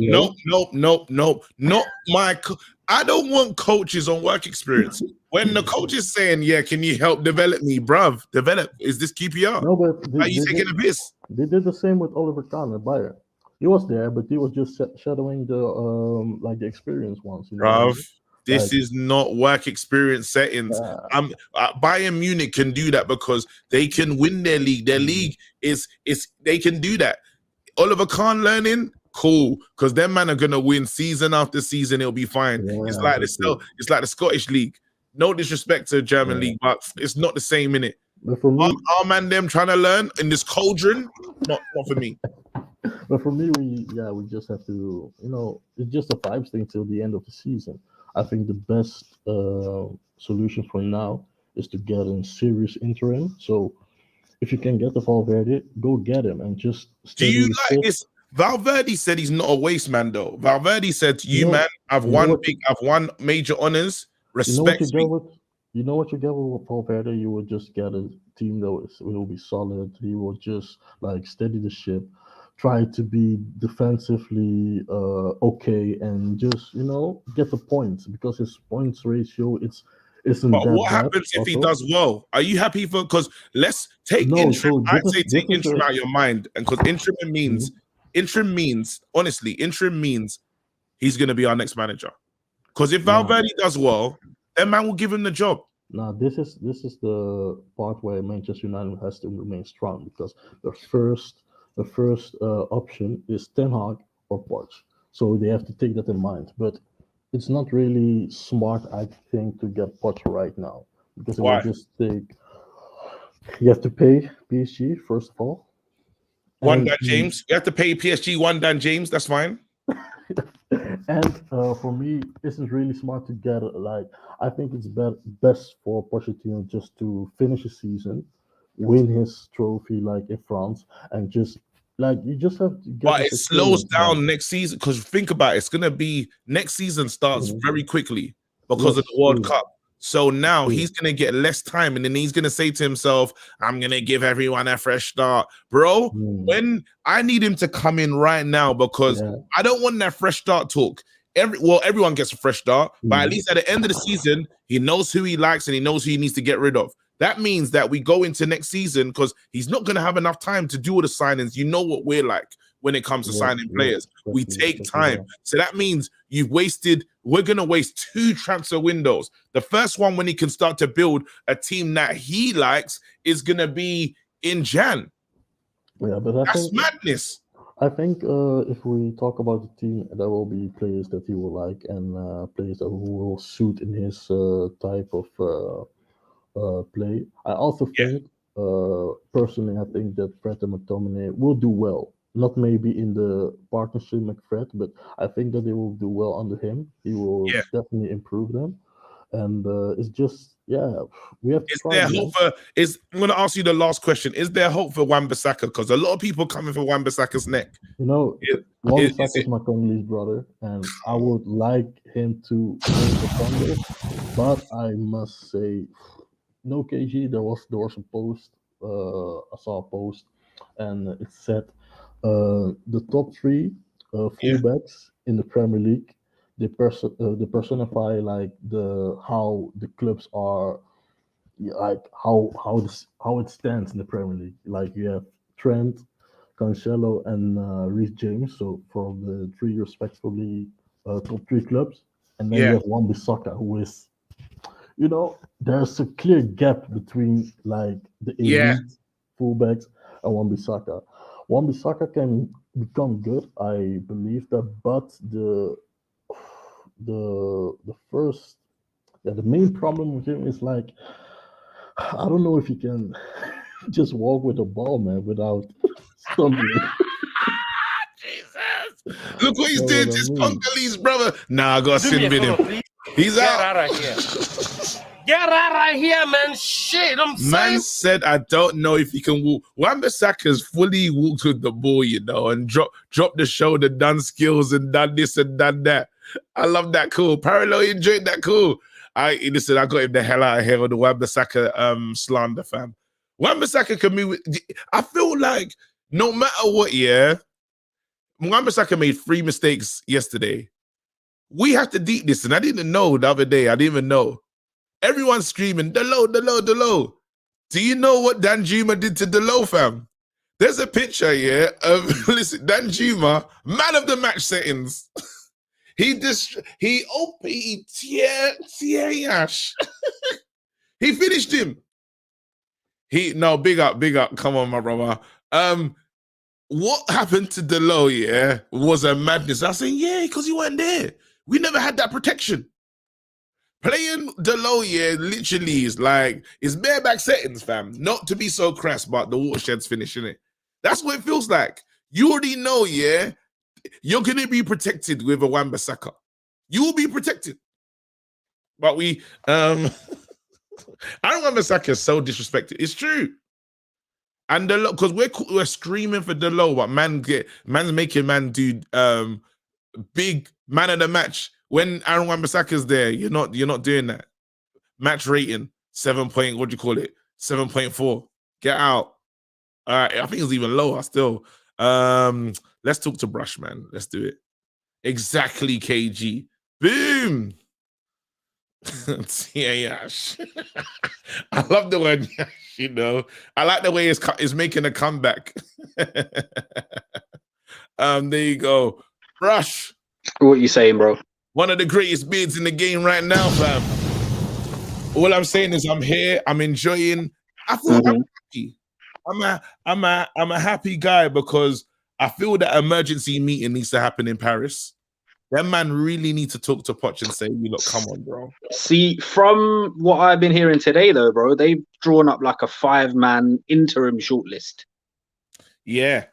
I don't want coaches on work experience. When the coach is saying, "Yeah, can you help develop me, bruv? Develop? Is this QPR? No, but are you taking a piss? They did the same with Oliver Kahn at Bayern. He was there, but he was just shadowing the the experienced ones. You know bruv, this is not work experience settings. Bayern Munich can do that because they can win their league. Their league is they can do that. Oliver Kahn learning, cool, because them man are gonna win season after season. It'll be fine. It's like the Scottish league. No disrespect to the German league, but it's not the same in it. But for me, our man them trying to learn in this cauldron, not for me. But for me, we just have to, it's just a vibes thing till the end of the season. I think the best solution for now is to get a serious interim. So if you can get the Valverde, go get him and just Do you steady the like ship. this? Valverde said he's not a waste man, though. Valverde said to you, You know- man, I've you know what won major honors. You know what Respect you get me. with what you get with Valverde? You will just get a team that will be solid. He will just like steady the ship, try to be defensively okay, and just get the points because his points ratio isn't But that what bad. happens if he Also, does well? Are you happy for? Because let's take no. interim. So I'd this say is this take is interim the out of your mind, and because interim means honestly, interim means he's going to be our next manager. Because if nah, Valverde does well, then man will give him the job. nah. This is the part where Manchester United has to remain strong because the first option is Ten Hag or Poch. So they have to take that in mind. But it's not really smart, I think, to get Poch right now because it will Why? just take. You have to pay PSG first of all, One and Dan James. You have to pay PSG one Dan James. That's fine. and for me, this is really smart to get like I think it's best for Pochettino just to finish the season, win his trophy like in France, and just like you just have to get But this it slows experience back. down next season because think about it, it's gonna be next season starts Mhm. very quickly because of Yes, the World true, Cup. So now true. he's gonna get less time, and then he's gonna say to himself, "I'm gonna give everyone a fresh start, bro." Mm, When I need him to come in right now because yeah. I don't want that fresh start talk. Everyone gets a fresh start, but at Mhm. least at the end of the season, he knows who he likes and he knows who he needs to get rid of. That means that we go into next season because he's not going to have enough time to do all the signings. You know what we're like when it comes to Yes, signing yes, players. We take especially time. that. So that means we're going to waste 2 transfer windows. The first one, when he can start to build a team that he likes, is going to be in Jan. Yeah, but I That's think madness. if we talk about the team, there will be players that he will like and players that who will suit in his type of play. I also Yeah. think, personally, I think that Fred and McTominay will do well. Not maybe in the partnership with Fred, but I think that they will do well under him. He will Yeah. definitely improve them. And it's just, we have to Is try, there man. hope for? I'm going to ask you the last question. Is there hope for Wan-Bissaka? Because a lot of people coming for Wan-Bissaka's neck. You know, Is Wan-Bissaka is it? my Congolese brother, and I would like him to win the Congo, but I must say, no KG. There was a post. I saw a post, and it said the top three Yeah. fullbacks in the Premier League. They personify like how the clubs are, like how it stands in the Premier League. Like you have Trent, Cancelo, and Reece James. So for the three respectively top three clubs, and then you Yeah. have Wan-Bissaka, who is, there's a clear gap between like the Yeah. elite fullbacks and Wan-Bissaka. Wan-Bissaka can become good, I believe that, but the first, the main problem with him is like I don't know if he can just walk with a ball, man, without stumbling. Jesus. Look what he's Know doing what to I his mean? Congolese brother. Nah, I got to Do me a sin with favor, him. please. He's Get out. out of here. Get out of here, man. Shit, I'm Man saying. said, I don't know if he can walk. Wan-Bissaka's fully walked with the ball, and drop the shoulder, done skills and done this and done that. I love that. Cool. Parallel enjoyed that. Cool. I got him the hell out of here on the Wan-Bissaka slander, fam. Wan-Bissaka can move. I feel like no matter what, Wan-Bissaka made 3 mistakes yesterday. We have to deep this, and I didn't know the other day. I didn't even know. Everyone's screaming, Delo, Delo, Delo. Do you know what Danjuma did to Delo, fam? There's a picture, of listen, Danjuma, man of the match settings. He finished him. Big up. Come on, my brother. What happened to Delo, was a madness. I was saying, because he weren't there. We never had that protection. Playing Delo, literally is like, it's bareback settings, fam. Not to be so crass, but the watershed's finishing it. That's what it feels like. You already know, yeah, you're going to be protected with a Wan-Bissaka. You will be protected. But we, Aaron Wan-Bissaka is so disrespected. It's true. And the because we're screaming for the low, but man's making man do big man of the match. When Aaron Wan-Bissaka's there, you're not doing that. Match rating 7 point, what do you call it? 7.4. Get out. All right, I think it's even lower still. Let's talk to Brush, man. Let's do it. Exactly, KG. Boom. Yeah. I love the word, you know. I like the way it's making a comeback. There you go. Brush. What you saying, bro? One of the greatest beards in the game right now, fam. All I'm saying is I'm here. I'm enjoying. I feel I'm happy. I'm a happy guy because I feel that emergency meeting needs to happen in Paris. That man really need to talk to Poch and say, look, come on, bro. See, from what I've been hearing today, though, bro, they've drawn up like a 5-man interim shortlist. Yeah.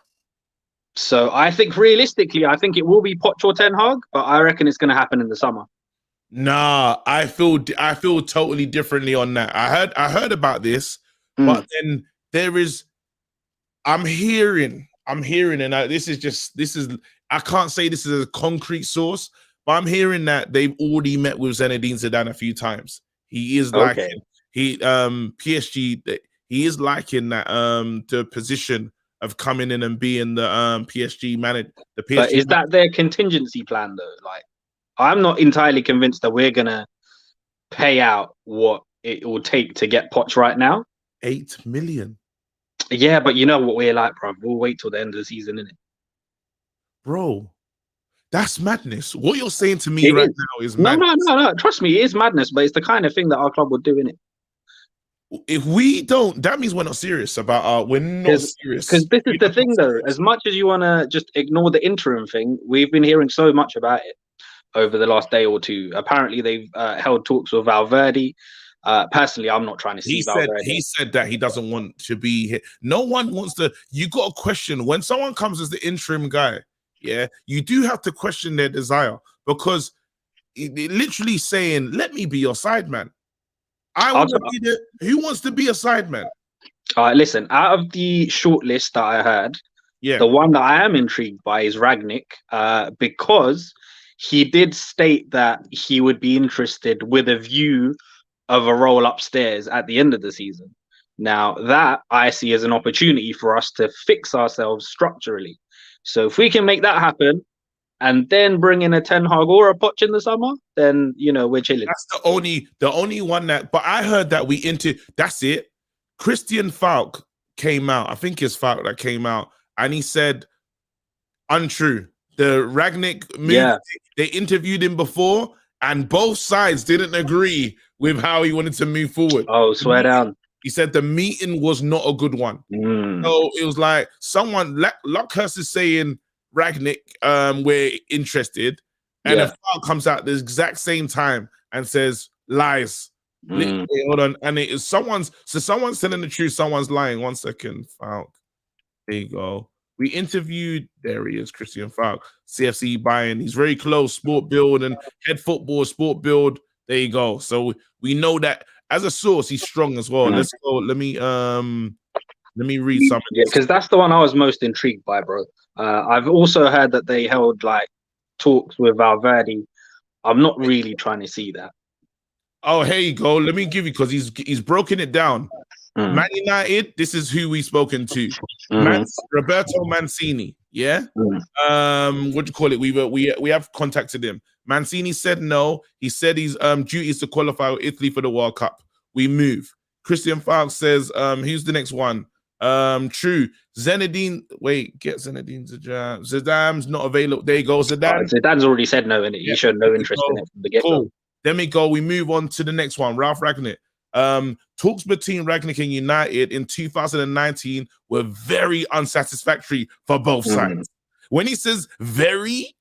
So I think realistically, I think it will be Poch or Ten Hag, but I reckon it's going to happen in the summer. Nah, I feel totally differently on that. I heard about this, but then there is, I'm hearing, and this is I can't say this is a concrete source, but I'm hearing that they've already met with Zinedine Zidane a few times. He is liking PSG. He is liking that the position of coming in and being the PSG manager. But is that their contingency plan though? Like, I'm not entirely convinced that we're gonna pay out what it will take to get Poch right now. 8 million. Yeah, but you know what we're like, bro. We'll wait till the end of the season, innit? Bro, that's madness. What you're saying to me right now is madness. No. Trust me, it is madness, but it's the kind of thing that our club would do, innit? If we don't, that means we're not serious about we're not serious. Because this is the thing, though. As much as you want to just ignore the interim thing, we've been hearing so much about it over the last day or two. Apparently, they've held talks with Valverde. Personally, I'm not trying to see Valverde. He said that he doesn't want to be here. No one wants to. You got to question when someone comes as the interim guy. Yeah, you do have to question their desire because it literally saying, "Let me be your side man." I want to be the. Who wants to be a side man? Listen, out of the short list that I heard, the one that I am intrigued by is Ragnick, because he did state that he would be interested with a view of a role upstairs at the end of the season. Now, that I see as an opportunity for us to fix ourselves structurally. So if we can make that happen and then bring in a Ten Hag or a Poch in the summer, then, you know, we're chilling. That's the only one that, but I heard that that's it. Christian Falk came out. I think it's Falk that came out and he said, untrue. The Ragnick move, they interviewed him before and both sides didn't agree with how he wanted to move forward. Oh, swear down. He said the meeting was not a good one. So it was like someone, Luckhurst is saying, Ragnick, we're interested, and a file comes out the exact same time and says lies. Wait, hold on, and it is someone's telling the truth, someone's lying. 1 second, Falk. There you go. We interviewed. There he is, Christian Falk, CFC buying. He's very close. Sport Build and Head Football, Sport Build. There you go. So we know that as a source, he's strong as well. Let's go. Let me read something. Yeah, because that's the one I was most intrigued by, bro. I've also heard that they held like talks with Valverde. I'm not really trying to see that. Oh, here you go. Let me give you, because he's broken it down. Man United, this is who we've spoken to. Roberto Mancini. Yeah. What do you call it? We have contacted him. Mancini said no. He said his duty is to qualify with Italy for the World Cup. We move. Christian Falk says, who's the next one? True. Zinedine, get Zinedine Zidane. Zidane's not available. There you go, Zidane. Zidane's already said no in it. He showed no interest in it from the get-go. Cool. Then we go. We move on to the next one. Ralph Ragnick. Talks between Ragnick and United in 2019 were very unsatisfactory for both sides. When he says very,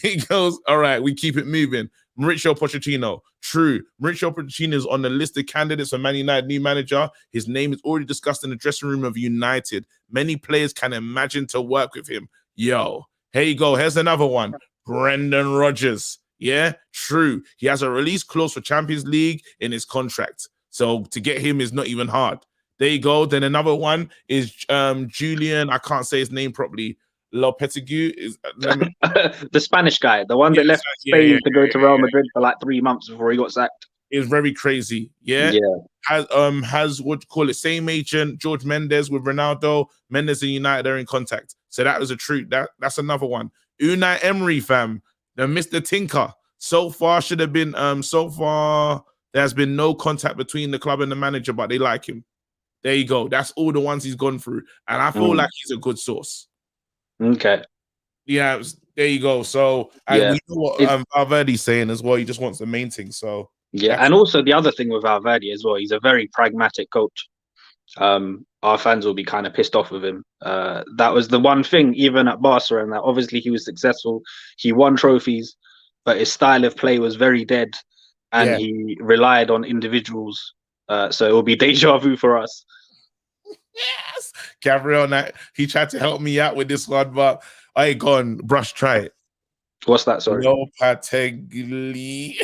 he goes, all right, we keep it moving. Mauricio Pochettino. True. Mauricio Pochettino is on the list of candidates for Man United new manager. His name is already discussed in the dressing room of United. Many players can imagine to work with him. Yo, here you go. Here's another one. Brendan Rodgers. Yeah, true. He has a release clause for Champions League in his contract. So to get him is not even hard. There you go. Then another one is Julian. I can't say his name properly. Lopetegui is the Spanish guy, the one that left Spain to go to Real Madrid for like 3 months before he got sacked. It was very crazy. Yeah. Has what you call it, same agent, George Mendes with Ronaldo. Mendes and United are in contact. So that was a truth. That's another one. Unai Emery, fam, the Mr. Tinker. So far should have been so far there's been no contact between the club and the manager, but they like him. There you go. That's all the ones he's gone through. And I feel like he's a good source. Okay. Yeah, there you go. So and we know what Valverde's saying as well. He just wants the main thing. So and also the other thing with Valverde as well, he's a very pragmatic coach. Our fans will be kind of pissed off with him. That was the one thing, even at Barcelona, that obviously he was successful. He won trophies, but his style of play was very dead, and he relied on individuals. So it will be deja vu for us. Yes, Gabriel, he tried to help me out with this one, but I ain't gone. Brush, try it. What's that? Sorry. Lopetegui.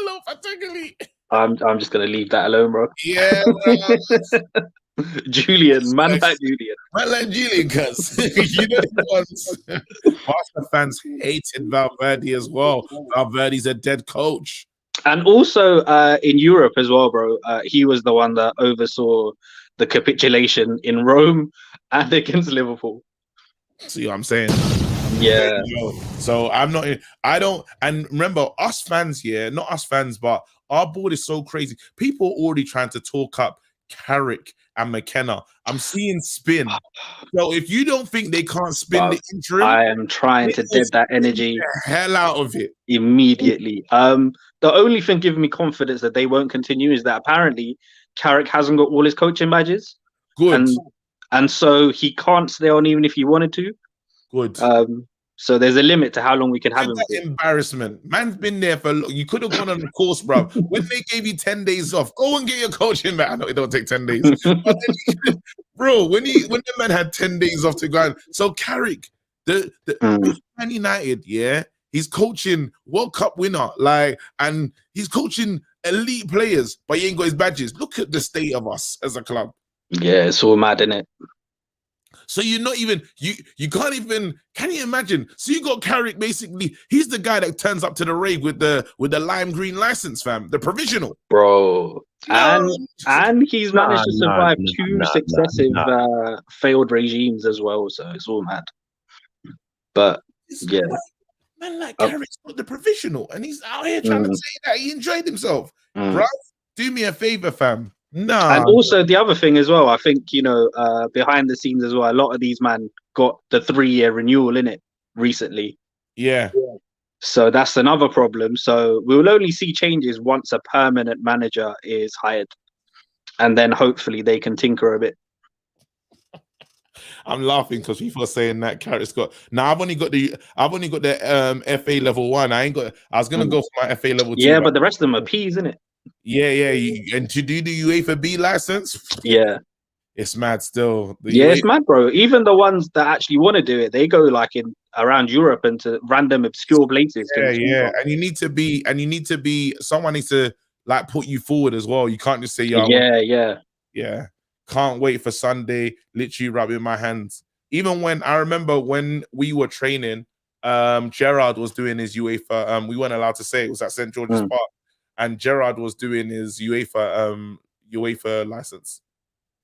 Lopetegui. I'm just gonna leave that alone, bro. Yeah, Julian, man like Julian. Man like Julian, cuz you know Barca fans hated Valverde as well. Valverde's a dead coach. And also in Europe as well, bro. He was the one that oversaw the capitulation in Rome and against Liverpool. See what I'm saying? Yeah. So I don't, and remember, us fans, not us fans, but our board is so crazy. People are already trying to talk up Carrick and McKenna. I'm seeing spin. So if you don't think they can't spin the interim, I am trying to dead that energy the hell out of it immediately. The only thing giving me confidence that they won't continue is that apparently Carrick hasn't got all his coaching badges. Good. And so he can't stay on even if he wanted to. Good. So there's a limit to how long we can have him. Embarrassment. Man's been there for you could have gone on the course, bro. When they gave you 10 days off, go and get your coaching back. I know it don't take 10 days. But then, bro, when the man had 10 days off to go, so Carrick, the Man United, he's coaching World Cup winner, and he's coaching elite players, but he ain't got his badges. Look at the state of us as a club. Yeah, it's all mad, isn't it? So you're not even you can't even, can you imagine? So you got Carrick, basically, he's the guy that turns up to the rave with the lime green license, fam, the provisional. Bro. And he's managed to survive two successive failed regimes as well, so it's all mad. But man, like Carrick's got the provisional and he's out here trying to say that he enjoyed himself. Bro, do me a favor, fam. No. And also the other thing as well, I think, behind the scenes as well, a lot of these man got the 3-year renewal in it recently. Yeah. So that's another problem. So we will only see changes once a permanent manager is hired. And then hopefully they can tinker a bit. I'm laughing because people are saying that Carrick's got. Now I've only got the FA level 1. I was gonna go for my FA level 2. Yeah, but the rest of them are P's, isn't it? Yeah. And to do the UEFA B license, it's mad still. It's mad, bro. Even the ones that actually want to do it, they go like in around Europe and to random obscure places. Yeah. And you need to be. Someone needs to like put you forward as well. You can't just say, yeah. Can't wait for Sunday. Literally rubbing my hands. Even when I remember when we were training, Gerard was doing his UEFA. We weren't allowed to say it was at St George's Park. And Gerard was doing his UEFA license.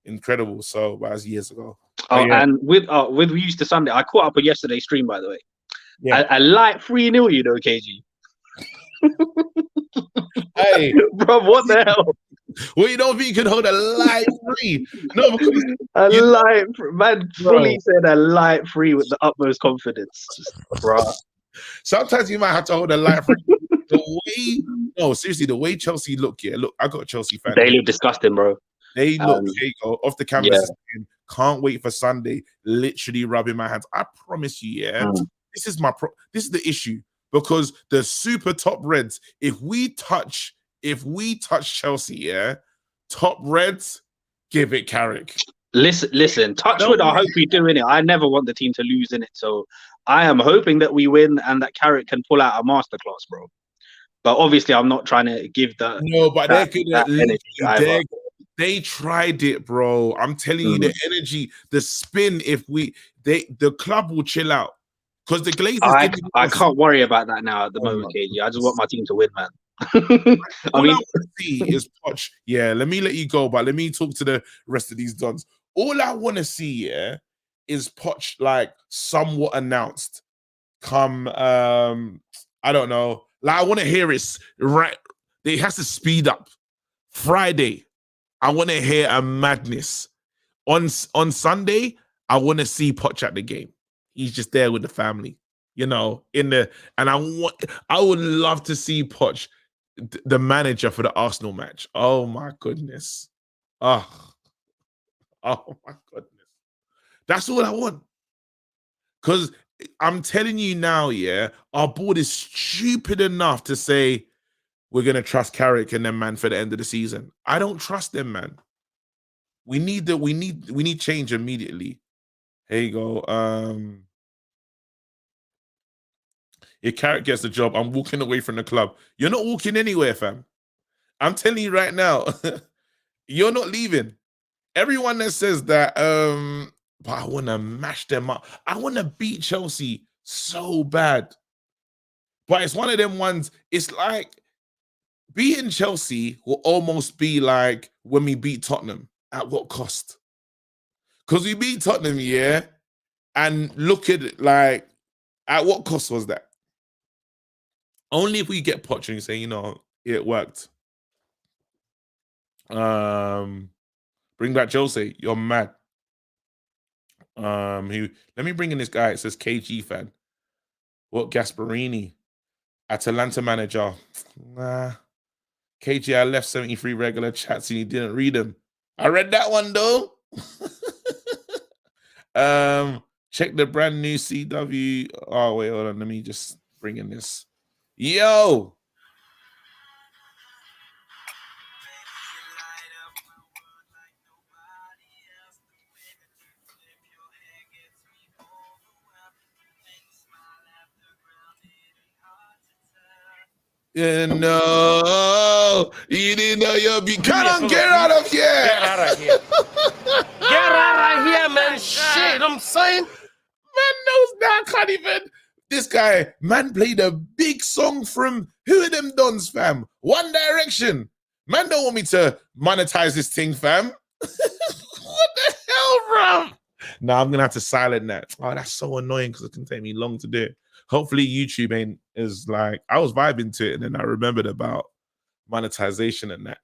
Incredible. So that was years ago. And with We Used to Sunday, I caught up on yesterday's stream, by the way. Yeah. A light 3-0, KG. Hey, bro, what the hell? Well, you don't think you can hold a light 3? No, because man fully said a light 3 with the utmost confidence, bro. Sometimes you might have to hold a light 3. The way Chelsea look, I got a Chelsea fan. They look disgusting, bro. They look, there you go, off the canvas. Can't wait for Sunday. Literally rubbing my hands. I promise you, this is the issue. because the super top Reds, if we touch Chelsea, yeah, top Reds, give it Carrick. Listen. Touch wood. I hope we do in it. I never want the team to lose in it, so I am hoping that we win and that Carrick can pull out a masterclass, bro. But obviously, I'm not trying to give the they're gonna energy. They tried it, bro. I'm telling you, the energy, the spin. The club will chill out because the Glazers. I can't worry about that now at the moment, KG. I just want my team to win, man. I want to see is Poch. Yeah, let me let you go, but let me talk to the rest of these dons. All I want to see, yeah, is Poch like somewhat announced. Come, I don't know. Like I want to hear it right. It has to speed up. Friday, I want to hear a madness. On Sunday, I want to see Poch at the game. He's just there with the family, and I would love to see Poch, the manager for the Arsenal match. Oh my goodness. Oh my goodness. That's all I want. Because I'm telling you now, yeah, our board is stupid enough to say we're gonna trust Carrick and them, man, for the end of the season. I don't trust them, man. We need change immediately. Here you go. If Carrick gets the job, I'm walking away from the club. You're not walking anywhere, fam. I'm telling you right now, you're not leaving. Everyone that says that, but I want to mash them up. I want to beat Chelsea so bad. But it's one of them ones, it's like beating Chelsea will almost be like when we beat Tottenham. At what cost? Because we beat Tottenham, yeah, and look at it like, at what cost was that? Only if we get Poch and say, it worked. Bring back Jose. You're mad. Let me bring in this guy. It says KG fan. What Gasparini? Atalanta manager. Nah. KG, I left 73 regular chats and you didn't read them. I read that one though. Check the brand new CW. Oh, wait, hold on. Let me just bring in this. Yo. No, you didn't know you'll be. Come on, get out of here! Get out of here! Get out of here, man! Shit, I'm saying. Man knows that. I can't even. This guy, man, played a big song from who are them dons, fam? One Direction. Man, don't want me to monetize this thing, fam. What the hell, bro? Nah, I'm gonna have to silent that. Oh, that's so annoying because it can take me long to do it. Hopefully YouTube ain't is like, I was vibing to it and then I remembered about monetization and that.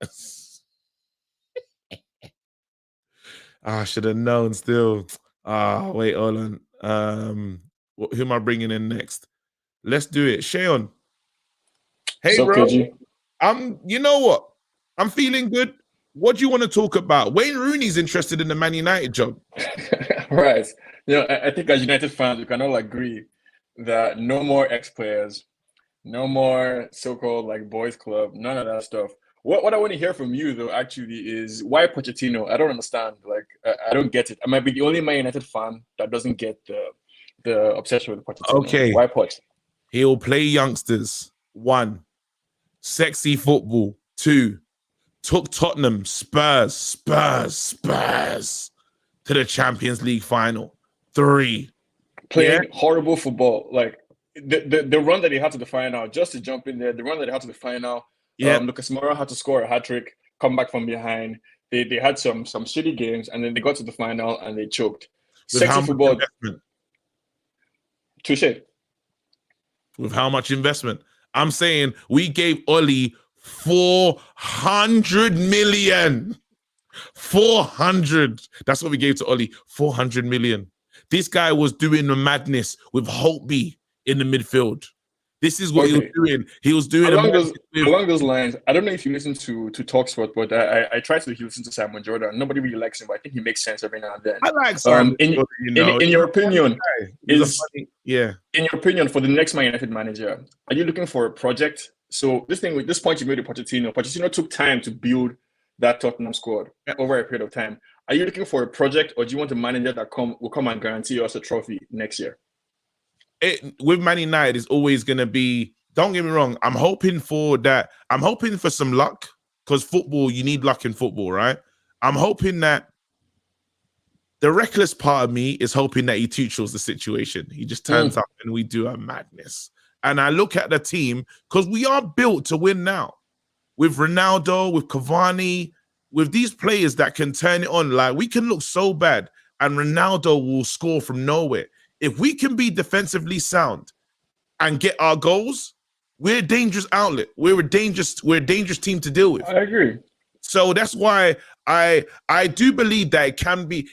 I should have known still. Wait, hold on. Who am I bringing in next? Let's do it. Shayon. Hey, so bro. KG? You know what? I'm feeling good. What do you want to talk about? Wayne Rooney's interested in the Man United job. Right. I think as United fans, we can all agree that no more ex-players, no more so-called like boys club, none of that stuff. What I want to hear from you though actually is why Pochettino? I don't understand. Like I don't get it. I might be the only Man United fan that doesn't get the obsession with Pochettino. Okay. Why Poch? He'll play youngsters. 1, sexy football. 2, took Tottenham, Spurs to the Champions League final. 3, playing horrible football. Like the run that he had to the final, just to jump in there, the run that he had to the final. Yeah, Lucas Moura had to score a hat-trick, come back from behind. They had some shitty games, and then they got to the final and they choked. With Sexy football. Touche. With how much investment? I'm saying we gave Oli 400 million. 400. That's what we gave to Oli. 400 million. This guy was doing the madness with Holtby in the midfield. This is what he was doing. He was doing along those lines. I don't know if you listen to TalkSport, but I try to listen to Simon Jordan. Nobody really likes him, but I think he makes sense every now and then. I like Simon Jordan, in your opinion, in your opinion, for the next Man United manager, are you looking for a project? So this point you made with Pochettino. Pochettino took time to build that Tottenham squad over a period of time. Are you looking for a project, or do you want a manager that will come and guarantee us a trophy next year? With Man United, is always going to be. Don't get me wrong. I'm hoping for that. I'm hoping for some luck, because football, you need luck in football, right? I'm hoping that the reckless part of me is hoping that he Tuchel's the situation. He just turns up and we do a madness. And I look at the team, because we are built to win now. With Ronaldo, with Cavani, with these players that can turn it on. Like, we can look so bad and Ronaldo will score from nowhere. If we can be defensively sound and get our goals, we're a dangerous outlet. We're a dangerous team to deal with. I agree. So that's why I do believe that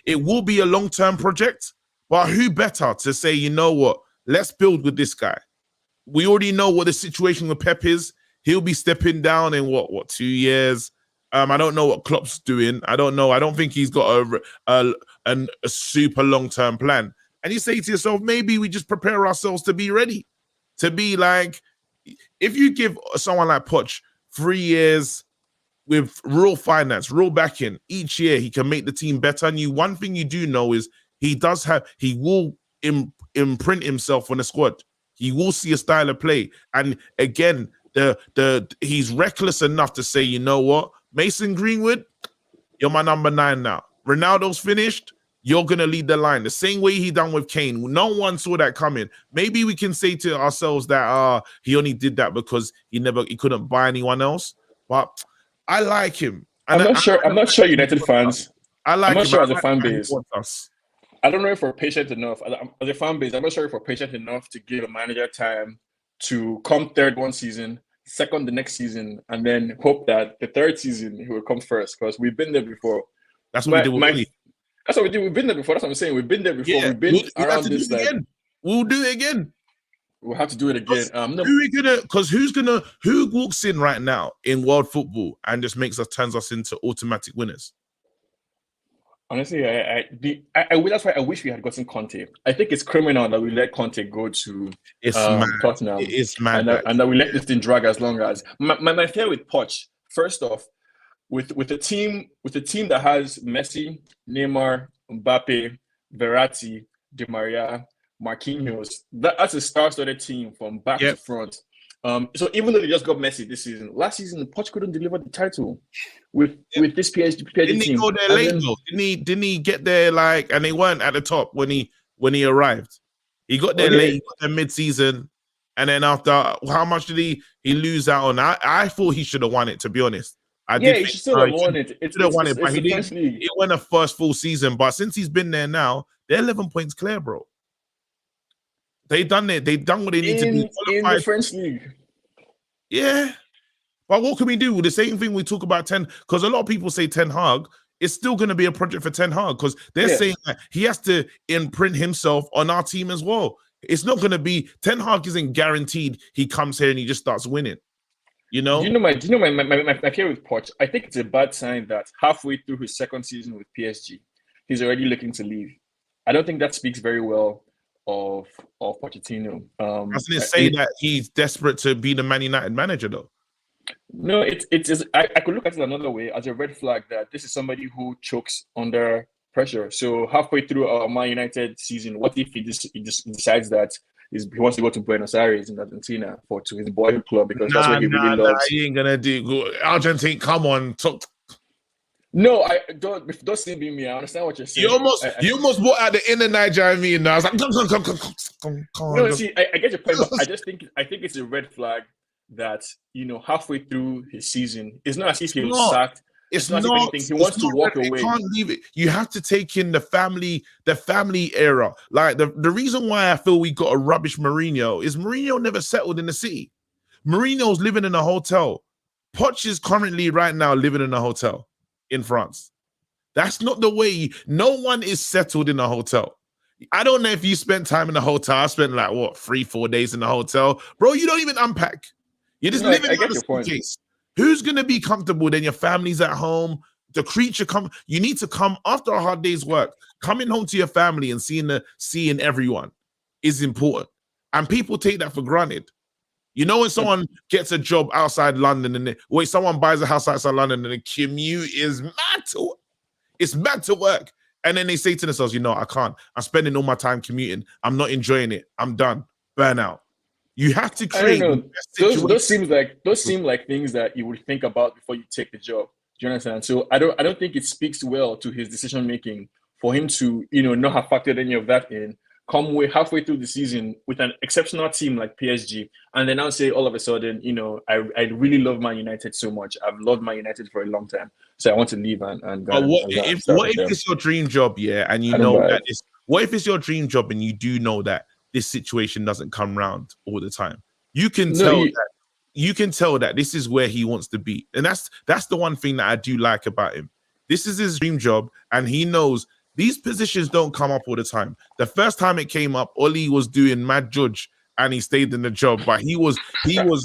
it will be a long-term project, but who better to say, you know what, let's build with this guy. We already know what the situation with Pep is. He'll be stepping down in what 2 years. I don't know what Klopp's doing. I don't know. I don't think he's got a super long-term plan. And you say to yourself, maybe we just prepare ourselves to be ready. To be like, if you give someone like Poch 3 years with real finance, real backing, each year he can make the team better. And one thing you do know is he will imprint himself on the squad. He will see a style of play. And again, he's reckless enough to say, you know what, Mason Greenwood, you're my number 9 now. Ronaldo's finished. You're going to lead the line. The same way he done with Kane. No one saw that coming. Maybe we can say to ourselves that he only did that because he couldn't buy anyone else. But I like him. And I'm not sure United fans. I'm not sure as a fan base. I don't know if we're patient enough. As a fan base, I'm not sure if we're patient enough to give a manager time to come third one season, second the next season, and then hope that the third season he will come first, because we've been there before. That's what we did with That's what we did. We've been there before. That's what I'm saying. We've been there before. Yeah, we've been around this. We'll do it again. We'll have to do it again. Who walks in right now in world football and just turns us into automatic winners? Honestly, that's why I wish we had gotten Conte. I think it's criminal that we let Conte go to Tottenham. It's mad. And that we let this thing drag as long as. My fear with Poch, first off, with a team that has Messi, Neymar, Mbappe, Verratti, Di Maria, Marquinhos, that's a star-studded team from back to front. So even though they just got Messi this season, last season Poch couldn't deliver the title with this PSG Didn't team. He go there late though? Didn't he get there and they weren't at the top when he arrived? He got there late, he got there mid-season, and then after how much did he lose out on? I thought he should have won it, to be honest. He should still have won it. He didn't. He won a first full season, but since he's been there now, they're 11 points clear, bro. They done it. They done what they need to do in the French league. Yeah, but what can we do? The same thing we talk about because a lot of people say Ten Hag. It's still going to be a project for Ten Hag because they're saying that he has to imprint himself on our team as well. It's not going to be Ten Hag isn't guaranteed he comes here and he just starts winning. You know? Do you know my fear with Poch? I think it's a bad sign that halfway through his second season with PSG, he's already looking to leave. I don't think that speaks very well of Pochettino. Doesn't it say that he's desperate to be the Man United manager though? No, it's I could look at it another way as a red flag that this is somebody who chokes under pressure. So halfway through our Man United season, what if he decides that he wants to go to Buenos Aires in Argentina to his boyhood club because that's what he really loves. He ain't gonna do Argentina. Come on, talk. No, I don't. Don't see me. I understand what you're saying. You almost brought out the inner Nigerian me, and I was like, come on. No, see, I get your point, but I think it's a red flag that halfway through his season, it's not as if he was sacked. It's not anything. He wants to walk away. You can't leave it. You have to take in the family era. Like the reason why I feel we got a rubbish Mourinho is Mourinho never settled in the city. Mourinho's living in a hotel. Poch is currently right now living in a hotel in France. That's not the way. No one is settled in a hotel. I don't know if you spent time in the hotel. I spent like what 3-4 days in the hotel, bro. You don't even unpack. You're just living on a suitcase. Who's gonna be comfortable? Then your family's at home. The creature come. You need to come after a hard day's work. Coming home to your family and seeing everyone is important, and people take that for granted. You know, when someone gets a job outside London and someone buys a house outside London and the commute is mad to work. And then they say to themselves, you know, I can't. I'm spending all my time commuting. I'm not enjoying it. I'm done. Burnout. You have to create. I don't know. Those seem like things that you would think about before you take the job. Do you understand? So I don't think it speaks well to his decision making for him to, not have factored any of that in. Come halfway through the season with an exceptional team like PSG, and then now say all of a sudden, I really love Man United so much. I've loved Man United for a long time, so I want to leave and go. What if it's your dream job, yeah, and what if it's your dream job and you do know that this situation doesn't come round all the time? You can tell that this is where he wants to be, and that's the one thing that I do like about him. This is his dream job, and he knows. These positions don't come up all the time. The first time it came up, Oli was doing mad judge and he stayed in the job, but he was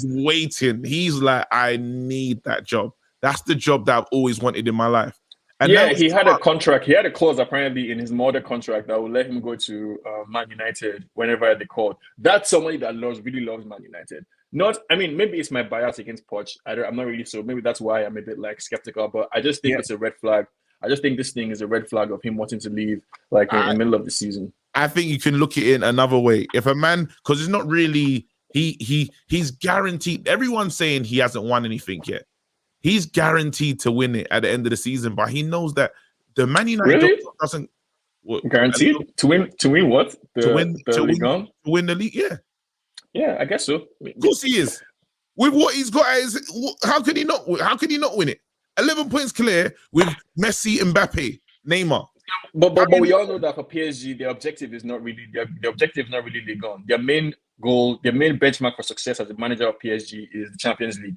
waiting. He's like, I need that job. That's the job that I've always wanted in my life. And he had a contract. He had a clause apparently in his mother contract that would let him go to Man United whenever they called. That's somebody that really loves Man United. Maybe it's my bias against Poch. I'm not really sure. Maybe that's why I'm a bit skeptical, but I just think it's a red flag. I just think this thing is a red flag of him wanting to leave in the middle of the season. I think you can look at it in another way. If a man, because it's not really, he's guaranteed. Everyone's saying he hasn't won anything yet. He's guaranteed to win it at the end of the season, but he knows that the Man United doesn't guaranteed to win what? To win the league, yeah. Yeah, I guess so. Of course he is. With what he's got, how could he not win it? 11 points clear with Messi, Mbappe, Neymar. But we all know that for PSG, their objective is not really Ligue 1. Their main goal, their main benchmark for success as a manager of PSG is the Champions League.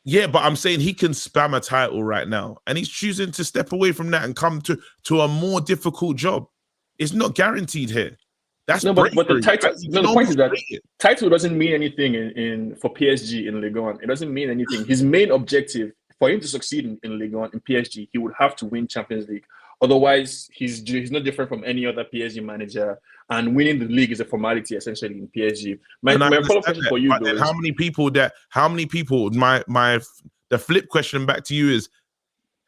Yeah, but I'm saying he can spam a title right now, and he's choosing to step away from that and come to a more difficult job. It's not guaranteed here. But the title. The point is that title doesn't mean anything for PSG in Ligue 1. It doesn't mean anything. His main objective. For him to succeed in Ligue 1, in PSG, he would have to win Champions League. Otherwise, he's not different from any other PSG manager. And winning the league is a formality, essentially, in PSG. My follow-up question for you, though, how many people? The flip question back to you is,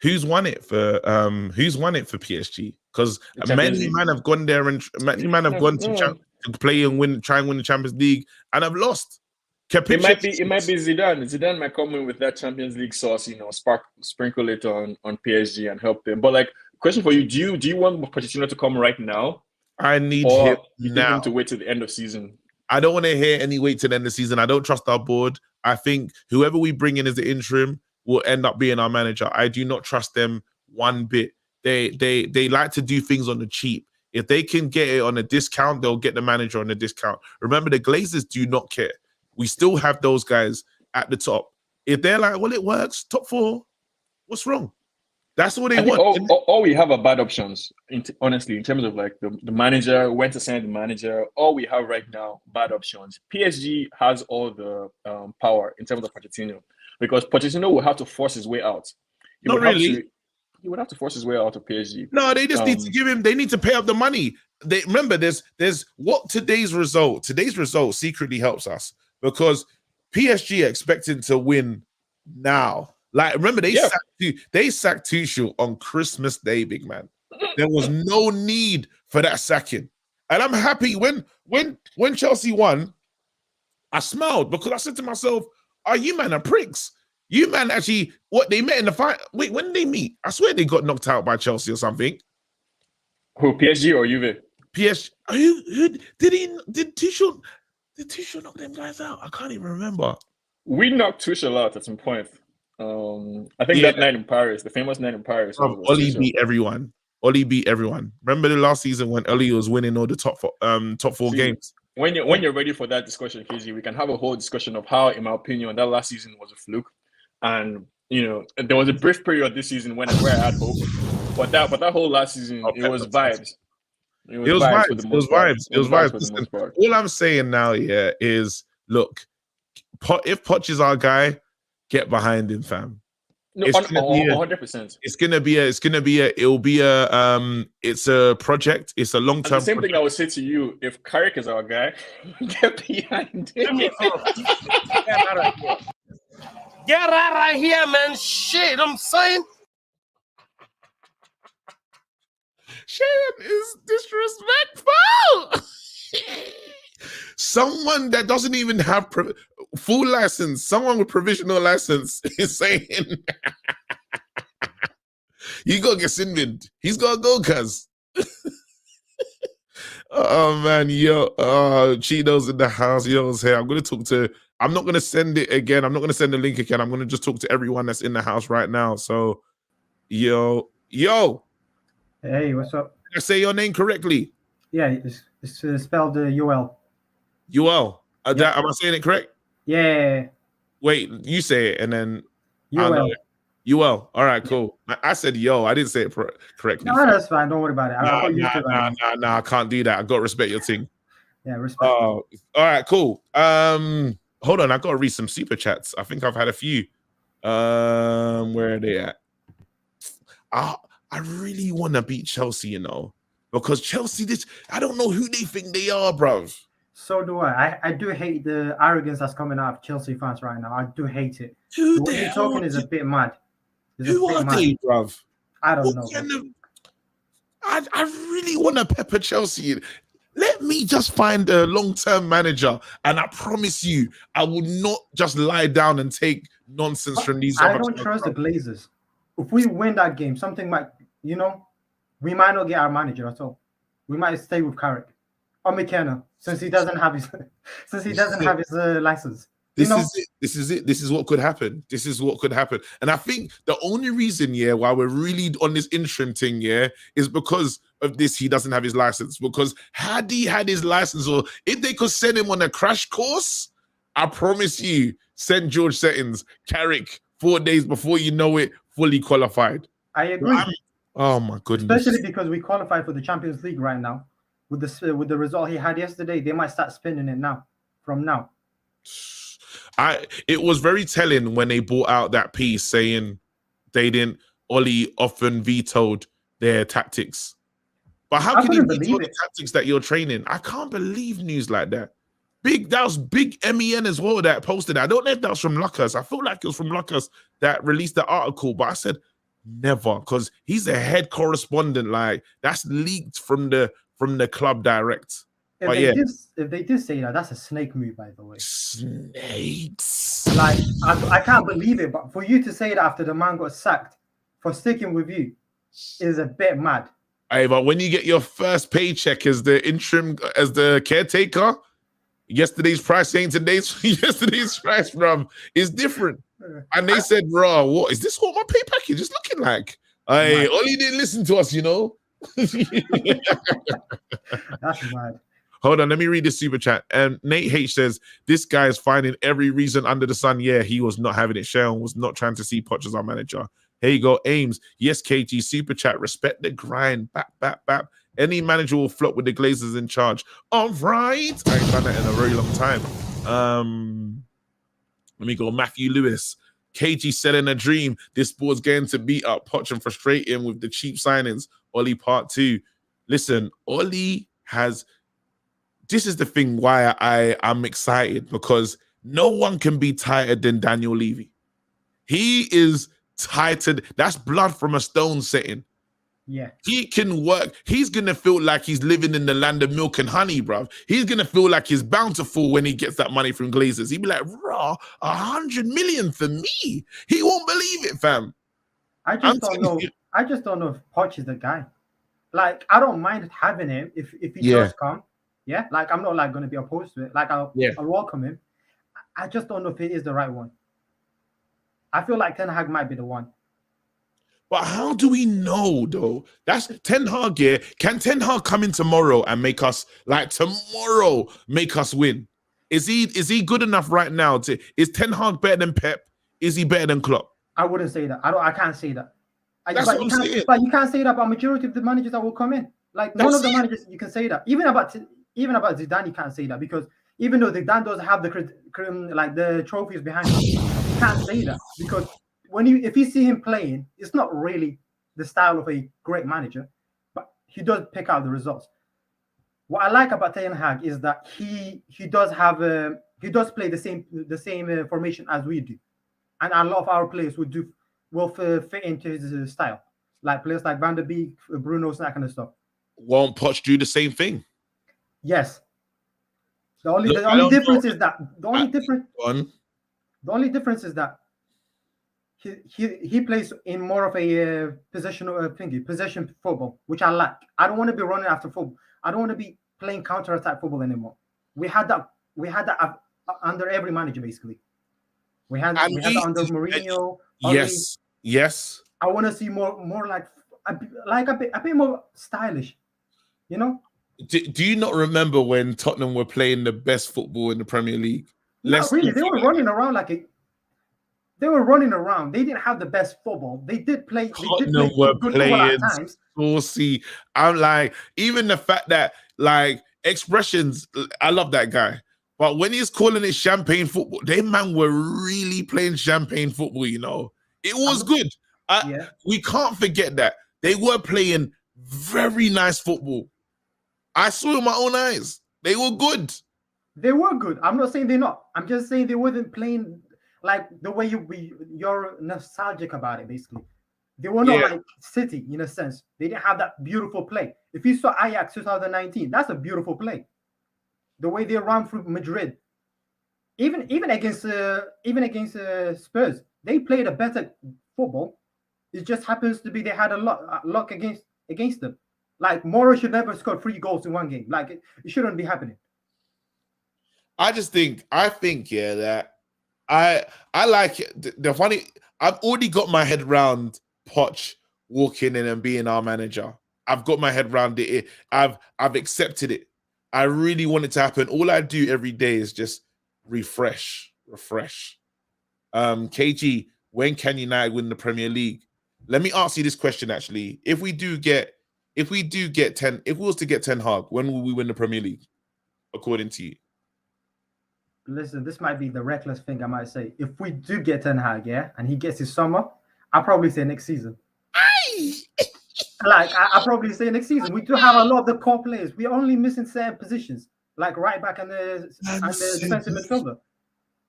who's won it for PSG? Because many men have gone there and many men have gone to play and try and win the Champions League and have lost. It might be Zidane. Zidane might come in with that Champions League sauce, sprinkle it on PSG and help them. But question for you: Do you want Pochettino to come right now? I need him now. Him to wait till the end of season. I don't want to hear any wait till the end of season. I don't trust our board. I think whoever we bring in as the interim will end up being our manager. I do not trust them one bit. They like to do things on the cheap. If they can get it on a discount, they'll get the manager on a discount. Remember, the Glazers do not care. We still have those guys at the top. If they're like, well, it works, top 4, what's wrong? That's what they want. All we have are bad options, honestly, in terms of the manager, when to sign the manager. All we have right now, bad options. PSG has all the power in terms of Pochettino, because Pochettino will have to force his way out. He would have to force his way out of PSG. No, they just need to give him, they need to pay up the money. Remember, there's what today's result secretly helps us. Because PSG are expecting to win now. Remember, they sacked Tuchel on Christmas Day, big man. There was no need for that sacking. And I'm happy when Chelsea won, I smiled because I said to myself, you man are pricks. You man actually, they met in the fight. Wait, when did they meet? I swear they got knocked out by Chelsea or something. Who, PSG or Juve? PSG. Who did Tuchel... Did Tuchel knock them guys out? I can't even remember. We knocked Tuchel out at some point. I think that night in Paris, the famous night in Paris. Oli beat everyone. Remember the last season when Oli was winning all the top 4 games? When you're ready for that discussion, KZ, we can have a whole discussion of how, in my opinion, that last season was a fluke. And there was a brief period this season where I had hope. But that whole last season, it was vibes. It was vibes for the most part. It was vibes. For the Listen, most part. all I'm saying now, yeah, is look, if Poch is our guy, get behind him, fam. No, It's gonna be 100%. It's a project. It's a long term. The same thing I would say to you: if Carrick is our guy, get behind him. Get out of here. Get out of here, man. Shit, I'm saying. Sharon is disrespectful. Someone that doesn't even have full license, someone with provisional license is saying, you gotta get Sinbin. He's gotta go, cuz. Oh man, Cheeto's in the house. Yo's here. I'm not gonna send it again. I'm not gonna send the link again. I'm gonna just talk to everyone that's in the house right now. So, yo. Hey, what's up? Did I say your name correctly? Yeah, it's spelled UL. UL. Am I saying it correct? Yeah. Wait, you say it and then UL. UL. All right, cool. I said yo. I didn't say it correctly. No, that's fine. Don't worry about it. Nah, I can't do that. I got to respect your thing. Yeah, respect. All right, cool. Hold on. I got to read some super chats. I think I've had a few. Where are they at? I really want to beat Chelsea, because Chelsea, I don't know who they think they are, bruv. So do I. I do hate the arrogance that's coming out of Chelsea fans right now. I do hate it. What you're talking is a bit mad. Who are they, bruv? I don't know. I really want to pepper Chelsea. Let me just find a long-term manager, and I promise you, I will not just lie down and take nonsense from these. I don't trust the Glazers. If we win that game, something might, we might not get our manager at all. We might stay with Carrick or McKenna since he doesn't have his license. This is it. This is what could happen. And I think the only reason, why we're really on this interim thing, is because of this. He doesn't have his license. Because had he had his license, or if they could send him on a crash course, I promise you, St. George settings, Carrick, 4 days before you know it, fully qualified. I agree. Oh my goodness! Especially because we qualified for the Champions League right now. With the result he had yesterday, they might start spinning it now. From now. It was very telling when they brought out that piece saying Oli often vetoed their tactics. But how can you veto the tactics that you're training? I can't believe news like that. That was big MEN as well that posted that. I don't know if that was from Lucas. I feel like it was from Lucas that released the article, but I said never, because he's a head correspondent. Like, that's leaked from the club direct. If they did say that, that's a snake move, by the way. Snakes. Like, I can't believe it, but for you to say that after the man got sacked for sticking with you is a bit mad. Hey, but when you get your first paycheck as the interim, as the caretaker, yesterday's price ain't yesterday's price, from is different. And they said, "Raw, what is this? What my pay package is looking like?" Hey, Oli didn't listen to us, That's mad. Hold on, let me read this super chat. Nate H says, this guy is finding every reason under the sun. Yeah, he was not having it. Sharon was not trying to see Poch as our manager. Here you go, Ames. Yes, KG, super chat. Respect the grind. Bap. Any manager will flop with the Glazers in charge. All right. I ain't done that in a very long time. Let me go. Matthew Lewis. KG selling a dream. This board's going to beat up Poch and frustrate him with the cheap signings. Oli part 2. Listen, Oli has... This is the thing why I'm excited, because no one can be tighter than Daniel Levy. He is tighter. That's blood from a stone setting. Yeah. He can work. He's going to feel like he's living in the land of milk and honey, bruv. He's going to feel like he's bountiful when he gets that money from Glazers. He'd be like, raw, 100 million for me. He won't believe it, fam. I just don't know if Poch is the guy. Like, I don't mind having him if he does come. Yeah, like, I'm not like going to be opposed to it. Like, I'll welcome him. I just don't know if it is the right one. I feel like Ten Hag might be the one. But how do we know, though? That's Ten Hag, yeah. Can Ten Hag come in tomorrow and make us win? Is he good enough right now? Is Ten Hag better than Pep? Is he better than Klopp? I wouldn't say that. I can't say that. That's what I'm saying. But you can't say that about majority of the managers that will come in. Like none of the managers you can say that. Even about Zidane, you can't say that because even though Zidane doesn't have the trophies behind him, you can't say that because if you see him playing, it's not really the style of a great manager, but he does pick out the results. What I like about Ten Hag is that he does play the same formation as we do, and a lot of our players will fit into his style, like players like Van der Beek, Bruno, that kind of stuff. Won't Poch do the same thing? Yes. The only difference is that he plays in more of a possession football, which I like. I don't want to be running after football. I don't want to be playing counter-attack football anymore. We had that under every manager basically. We had that under Mourinho. Yes. I want to see more like a bit more stylish, you know. Do you not remember when Tottenham were playing the best football in the Premier League? Not really. They were running around They were running around. They didn't have the best football. They did play. Tottenham were playing saucy. I'm like, even the fact that like expressions, I love that guy. But when he's calling it champagne football, they man were really playing champagne football, you know. It was good. We can't forget that. They were playing very nice football. I saw it with my own eyes. They were good. They were good. I'm not saying they're not. I'm just saying they wasn't playing like the way you're nostalgic about it, basically. They were not like City in a sense. They didn't have that beautiful play. If you saw Ajax 2019, that's a beautiful play. The way they ran through Madrid, even against Spurs, they played a better football. It just happens to be they had a luck against them. Like Moro should never score 3 goals in one game. Like it shouldn't be happening. I think that I like it. The funny, I've already got my head around Poch walking in and being our manager. I've got my head around it. I've accepted it. I really want it to happen. All I do every day is just refresh. KG, when can United win the Premier League? Let me ask you this question actually. If we was to get Ten Hag, when will we win the Premier League? According to you? Listen, this might be the reckless thing I might say. If we do get Ten Hag, and he gets his summer, I'll probably say next season. I'll probably say next season. We do have a lot of the core players. We're only missing certain positions, like right back and the defensive midfielder.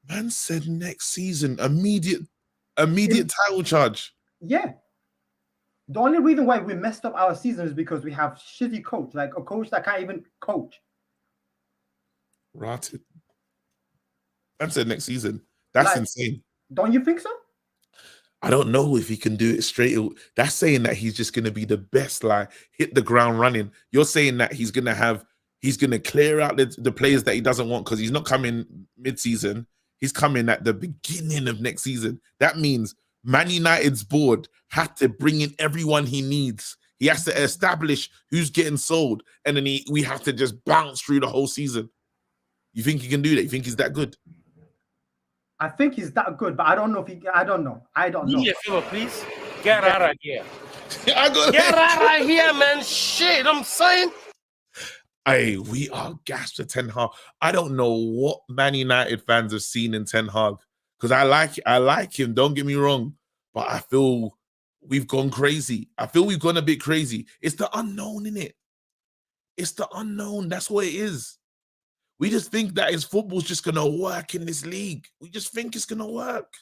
Man said next season, immediate title charge. Yeah. The only reason why we messed up our season is because we have shitty coach, like a coach that can't even coach. Rotted. Man said next season. That's insane. Don't you think so? I don't know if he can do it straight. That's saying that he's just going to be the best, hit the ground running. You're saying that he's going to clear out the players that he doesn't want because he's not coming mid-season. He's coming at the beginning of next season. That means Man United's board had to bring in everyone he needs. He has to establish who's getting sold, and then we have to just bounce through the whole season. You think he can do that? You think he's that good? I think he's that good, but I don't know if he. I don't know. Do me a favor, please. Get out of here. Get out of here, man. Shit, I'm saying. Hey, we are gassed for Ten Hag. I don't know what Man United fans have seen in Ten Hag because I like him. Don't get me wrong, but I feel we've gone crazy. I feel we've gone a bit crazy. It's the unknown, innit? It's the unknown. That's what it is. We just think that his football's just going to work in this league. We just think it's going to work.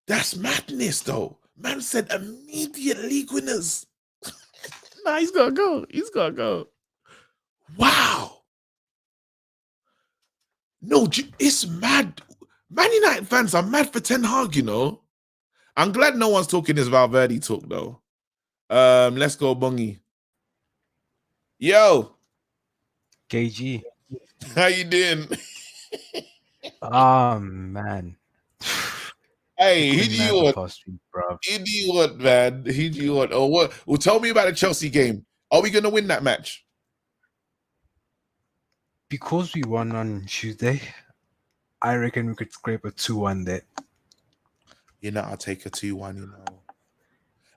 That's madness, though. Man said immediate league winners. Nah, he's got to go. He's got to go. Wow. No, it's mad. Man United fans are mad for Ten Hag, you know. I'm glad no one's talking this Valverde talk, though. Let's go, Bungie. Yo. KG. How you doing? Oh, man. Hey, who do you want? Who do you want, man? Who do you want? Oh, what? Well, tell me about the Chelsea game. Are we going to win that match? Because we won on Tuesday, I reckon we could scrape a 2-1 there. You know, I'll take a 2-1, you know.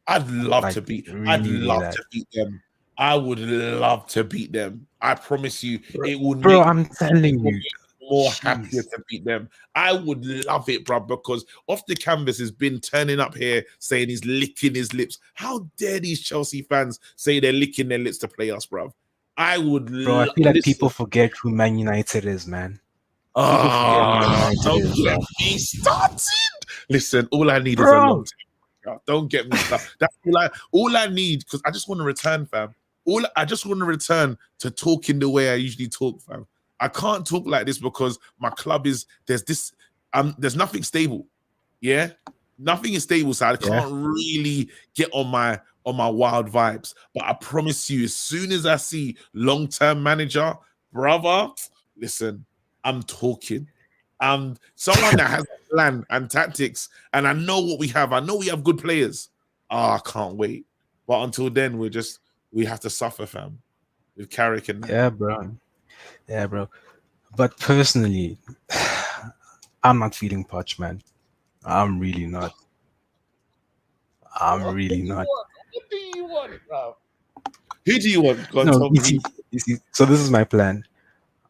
I'd love Like, to beat. really, I'd really love that. to beat them. I would love to beat them. I promise you, it would Bro, make I'm telling me you, more happier to beat them. I would love it, bro, because off the canvas has been turning up here saying he's licking his lips. How dare these Chelsea fans say they're licking their lips to play us, bro? I would. Bro, I feel like people forget who Man United is, man. People forget who Man United don't is, get bro. me started. Listen, all I need is a long term. Don't get me started. That's all I need, because I just want to return, fam. I just want to return to talking the way I usually talk, fam. I can't talk like this because my club there's nothing stable. Yeah, nothing is stable, so I can't really get on my wild vibes. But I promise you, as soon as I see long-term manager, brother, listen, I'm talking. Someone that has a plan and tactics, and I know what we have. I know we have good players. I can't wait. But until then, we have to suffer, fam. With Carrick and Yeah, bro. Yeah, bro. But personally, I'm not feeling Poch, man. I'm really not. I'm really not. What do you want, bro? Who do you want? Go on, No, tell you me. see, so this is my plan.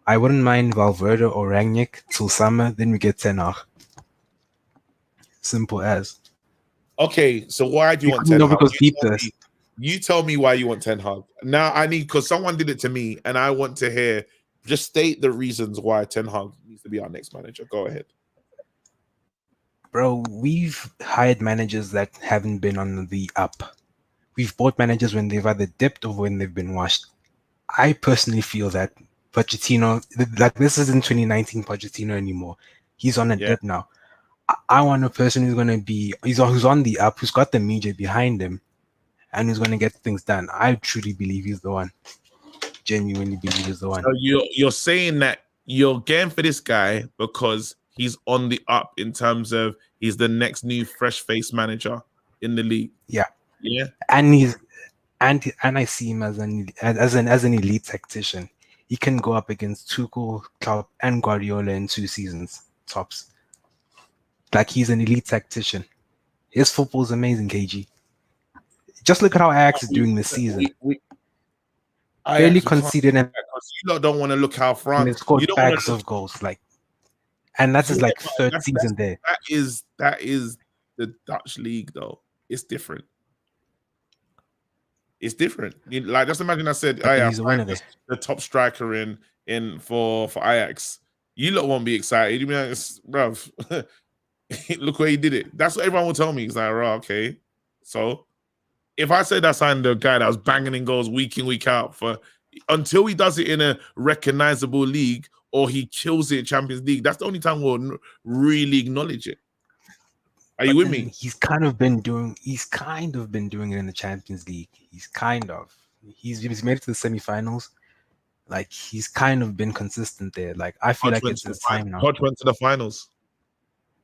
I wouldn't mind Valverde or Rangnick till summer, then we get Ten Hag. Simple as. Okay, so why do you want Ten No, Hag? because deep this. You tell me why you want Ten Hag. Now I need, because someone did it to me, and I want to hear. Just state the reasons why Ten Hag needs to be our next manager. Go ahead. Bro, we've hired managers that haven't been on the up. We've bought managers when they've either dipped or when they've been washed. I personally feel that Pochettino, like this isn't 2019 Pochettino anymore. He's on a dip now. I want a person who's going to be, who's on the up, who's got the media behind him, and who's going to get things done. I truly believe he's the one. Genuinely believe he's the one. So you're saying that you're getting for this guy because he's on the up in terms of he's the next new fresh face manager in the league. Yeah. Yeah. And I see him as an elite tactician. He can go up against Tuchel, Klopp, and Guardiola in 2 seasons tops. Like, he's an elite tactician. His football's amazing, KG. Just look at how Ajax is doing this season. Barely conceded, and you lot don't want to look how France. they scored bags of goals. Like, and that's his like third season there. That is the Dutch league, though. It's different. It's different. Like, just imagine I said, He's the top striker in for Ajax. You lot won't be excited. You be like, bruv, look where he did it. That's what everyone will tell me. It's like, oh, okay. So if I said I signed a guy that was banging in goals week in, week out, until he does it in a recognizable league or he kills it in Champions League, that's the only time we'll really acknowledge it. Are you with me? He's kind of been doing it in the Champions League. He's made it to the semifinals. Like, he's kind of been consistent there. Like, I feel like it's his time now. Poch went to the finals.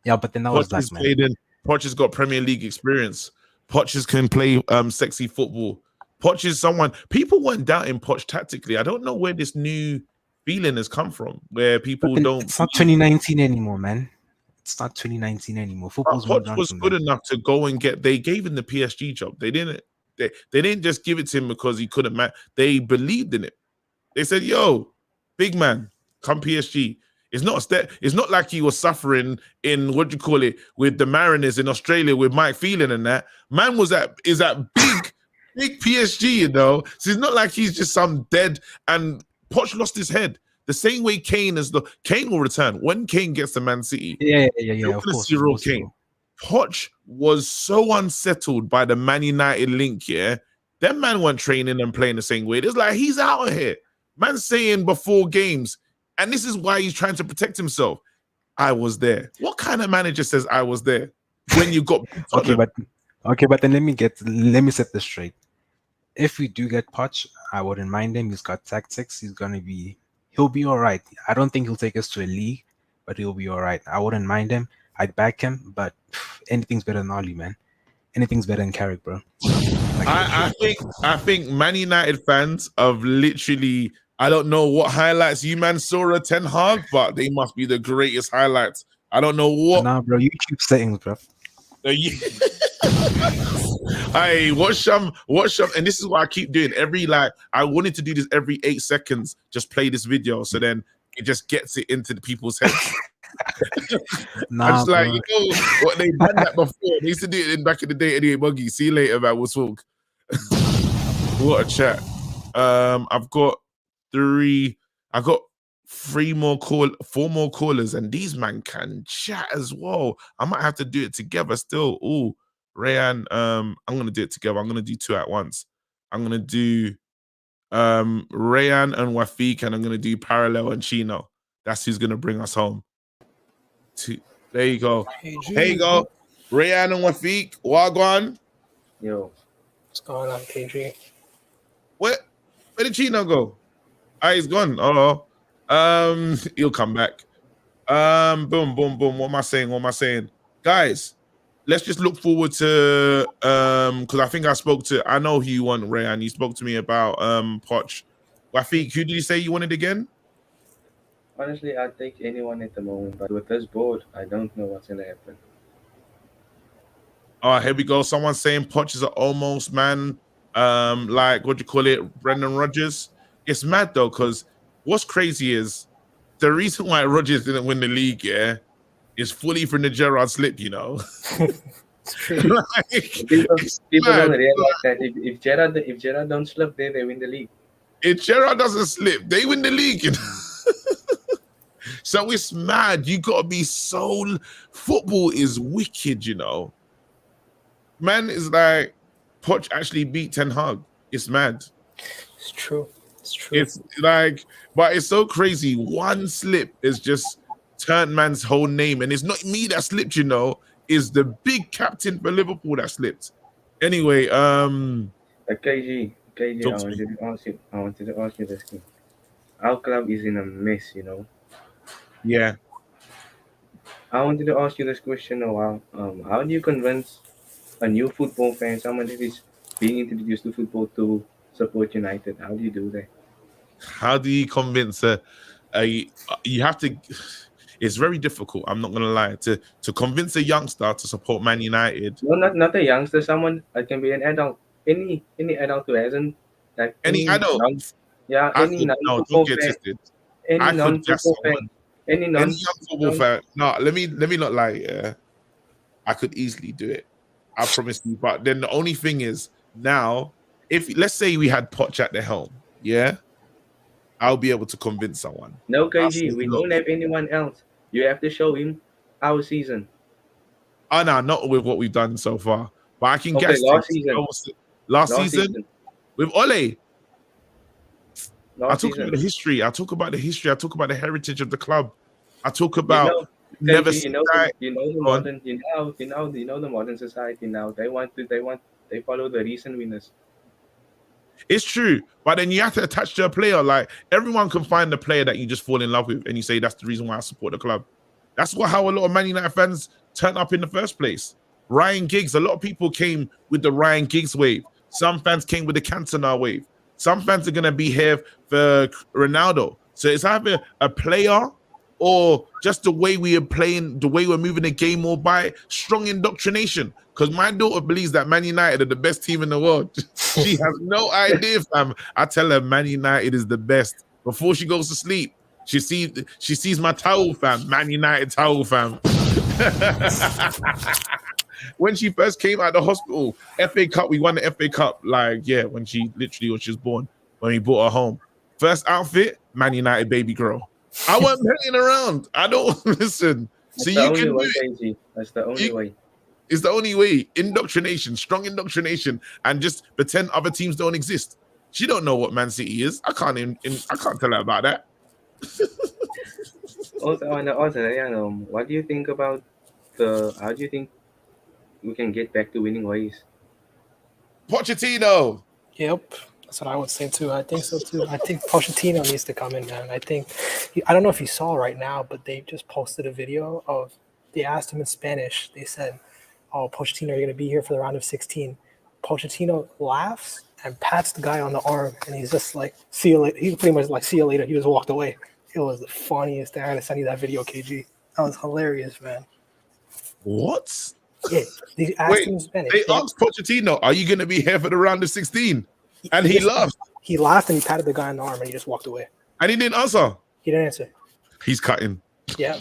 Yeah, but then that was like, man. Poch has got Premier League experience. Poch can play sexy football. Poch is someone, people weren't doubting Poch tactically. I don't know where this new feeling has come from, where people don't. It's not 2019 anymore, man. It's not 2019 anymore. Football's Poch was good enough to go and they gave him the PSG job. They didn't just give it to him because he couldn't they believed in it. They said, yo, big man, come PSG. It's not like he was suffering in with the Mariners in Australia with Mike Phelan and that. Man is at big PSG, you know. So it's not like he's just some dead, and Poch lost his head. The same way Kane will return. When Kane gets to Man City, of course. Kane. Poch was so unsettled by the Man United link, yeah. Them man weren't training and playing the same way. It's like, he's out of here. Man saying before games, and this is why he's trying to protect himself. I was there. What kind of manager says I was there when you got okay, but then let me set this straight. If we do get Poch, I wouldn't mind him. He's got tactics. He'll be all right. I don't think he'll take us to a league, but he'll be all right. I wouldn't mind him. I'd back him, but anything's better than Oli, man. Anything's better than Carrick, bro. I think Man United fans have literally, I don't know what highlights you man saw at Ten Hag, but they must be the greatest highlights. I don't know what. Nah, bro, YouTube settings, bro. Hey, watch some, and this is what I keep doing. I wanted to do this every 8 seconds. Just play this video, so then it just gets it into the people's heads. Nah, I'm just like, bro. you know what, they done that before. They used to do it in back in the day. Anyway, Buggy, see you later, man. We'll talk. What a chat. I've got 4 more callers, and these man can chat as well. I might have to do it together still. Oh, Rayan, I'm gonna do it together. I'm gonna do 2 at once. I'm gonna do Rayan and Wafiq, and I'm gonna do Parallel and Chino. That's who's gonna bring us home. There you go. There you go. Rayan and Wafiq, Wagwan. Yo, what's going on, KG? Where did Chino go? He's gone. He'll come back. Boom. What am I saying? Guys, let's just look forward to because I think I know who you want, Ray, and you spoke to me about Poch. Wafiq, who did you say you wanted again? Honestly, I'd take anyone at the moment, but with this board, I don't know what's gonna happen. Here we go. Someone saying Poch is an almost man. Like what do you call it, Brendan Rodgers. It's mad though, because what's crazy is the reason why Rodgers didn't win the league, is fully from the Gerrard slip, you know. It's true. People don't realize that if Gerrard don't slip there, they win the league. If Gerrard doesn't slip, they win the league. You know? So it's mad. You gotta be so. Football is wicked, you know. Man is like Poch actually beat Ten Hag. It's mad. It's true. It's like, but it's so crazy. One slip is just turned man's whole name, and it's not me that slipped, you know. It's the big captain for Liverpool that slipped. Anyway, KG, I wanted to ask you this thing. Our club is in a mess, you know. Yeah. I wanted to ask you this question a while. How do you convince a new football fan, someone that is being introduced to football, to support United? How do you do that? How do you convince you have to? It's very difficult. I'm not gonna lie. To convince a youngster to support Man United. No, not a youngster. Someone that can be an adult. Any adult who hasn't like any adult. Any non-football fan. Any non-football fan. Any non-football fan. No, let me not lie. Yeah, I could easily do it. I promise you. But then the only thing is now, if let's say we had Poch at the helm, yeah, I'll be able to convince someone. No, KG, we don't have anyone else. You have to show him our season. Oh no, not with what we've done so far. But I can guess. Last season with Ole. I talk about the history. I talk about the heritage of the club. I talk about the modern society now. They follow the recent winners. It's true, but then you have to attach to a player. Like everyone can find a player that you just fall in love with, and you say that's the reason why I support the club. That's how a lot of Man United fans turn up in the first place. Ryan Giggs. A lot of people came with the Ryan Giggs wave. Some fans came with the Cantona wave. Some fans are gonna be here for Ronaldo. So it's either a player or just the way we are playing, the way we're moving the game more by strong indoctrination. Because my daughter believes that Man United are the best team in the world. She has no idea, fam. I tell her Man United is the best. Before she goes to sleep, she sees my towel, fam. Man United towel, fam. When she first came out of the hospital, FA Cup, we won the FA Cup. Like, yeah, when she was born, when we brought her home. First outfit, Man United baby girl. I wasn't playing around. I don't listen. That's the only way, KG. That's the only way. It's the only way. Indoctrination, strong indoctrination, and just pretend other teams don't exist. She don't know what Man City is. I can't tell her about that. Also, what do you think about how do you think we can get back to winning ways? Pochettino. Yep. That's what I would say too. I think so too. I think Pochettino needs to come in, man. I don't know if you saw right now, but they just posted a video of, they asked him in Spanish. They said, "Oh, Pochettino, are you going to be here for the round of 16?" Pochettino laughs and pats the guy on the arm, and he's just like, "See you later." He's pretty much like, "See you later." He just walked away. It was the funniest thing. I had to send you that video, KG. That was hilarious, man. What? Yeah, they asked him in Spanish. They asked Pochettino, "Are you going to be here for the round of 16?" And he laughed. He laughed and he patted the guy on the arm and he just walked away. And he didn't answer. He didn't answer. He's cutting. Yeah.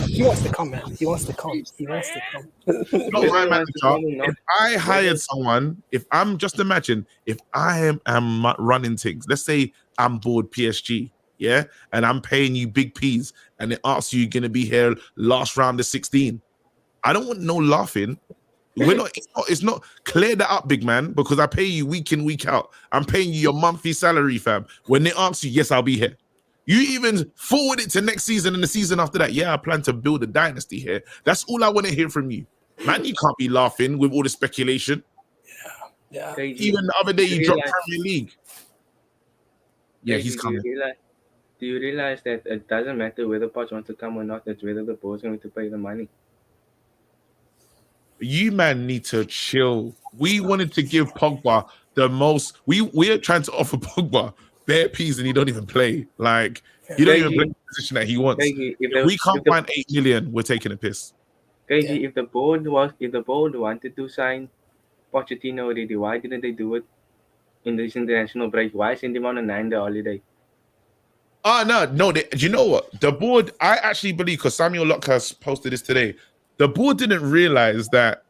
He wants to come, man. He wants to come. Not my manager. If I hired someone, if I'm just imagine, if I am running things, let's say I'm bored PSG, yeah, and I'm paying you big P's, and it asks you, you're gonna be here last round of 16. I don't want no laughing. We're not. It's not. Clear that up, big man, because I pay you week in, week out. I'm paying you your monthly salary, fam. When they ask you, yes, I'll be here. You even forward it to next season and the season after that. Yeah, I plan to build a dynasty here. That's all I want to hear from you. Man, you can't be laughing with all the speculation. Yeah. Even the other day, you dropped Premier League. Yeah, he's coming. Do you realize that it doesn't matter whether Poch wants to come or not, it's whether the board's going to pay the money? You man need to chill. We wanted to give Pogba the most. We're trying to offer Pogba bare peas and he don't even play. Like he don't even play the position that he wants. If we can't find 8 million, we're taking a piss. KG, if the board wanted to sign Pochettino already, why didn't they do it in this international break? Why send him on a 9-day holiday? No. Do you know what? The board, I actually believe, because Samuel Locke has posted this today, the board didn't realize that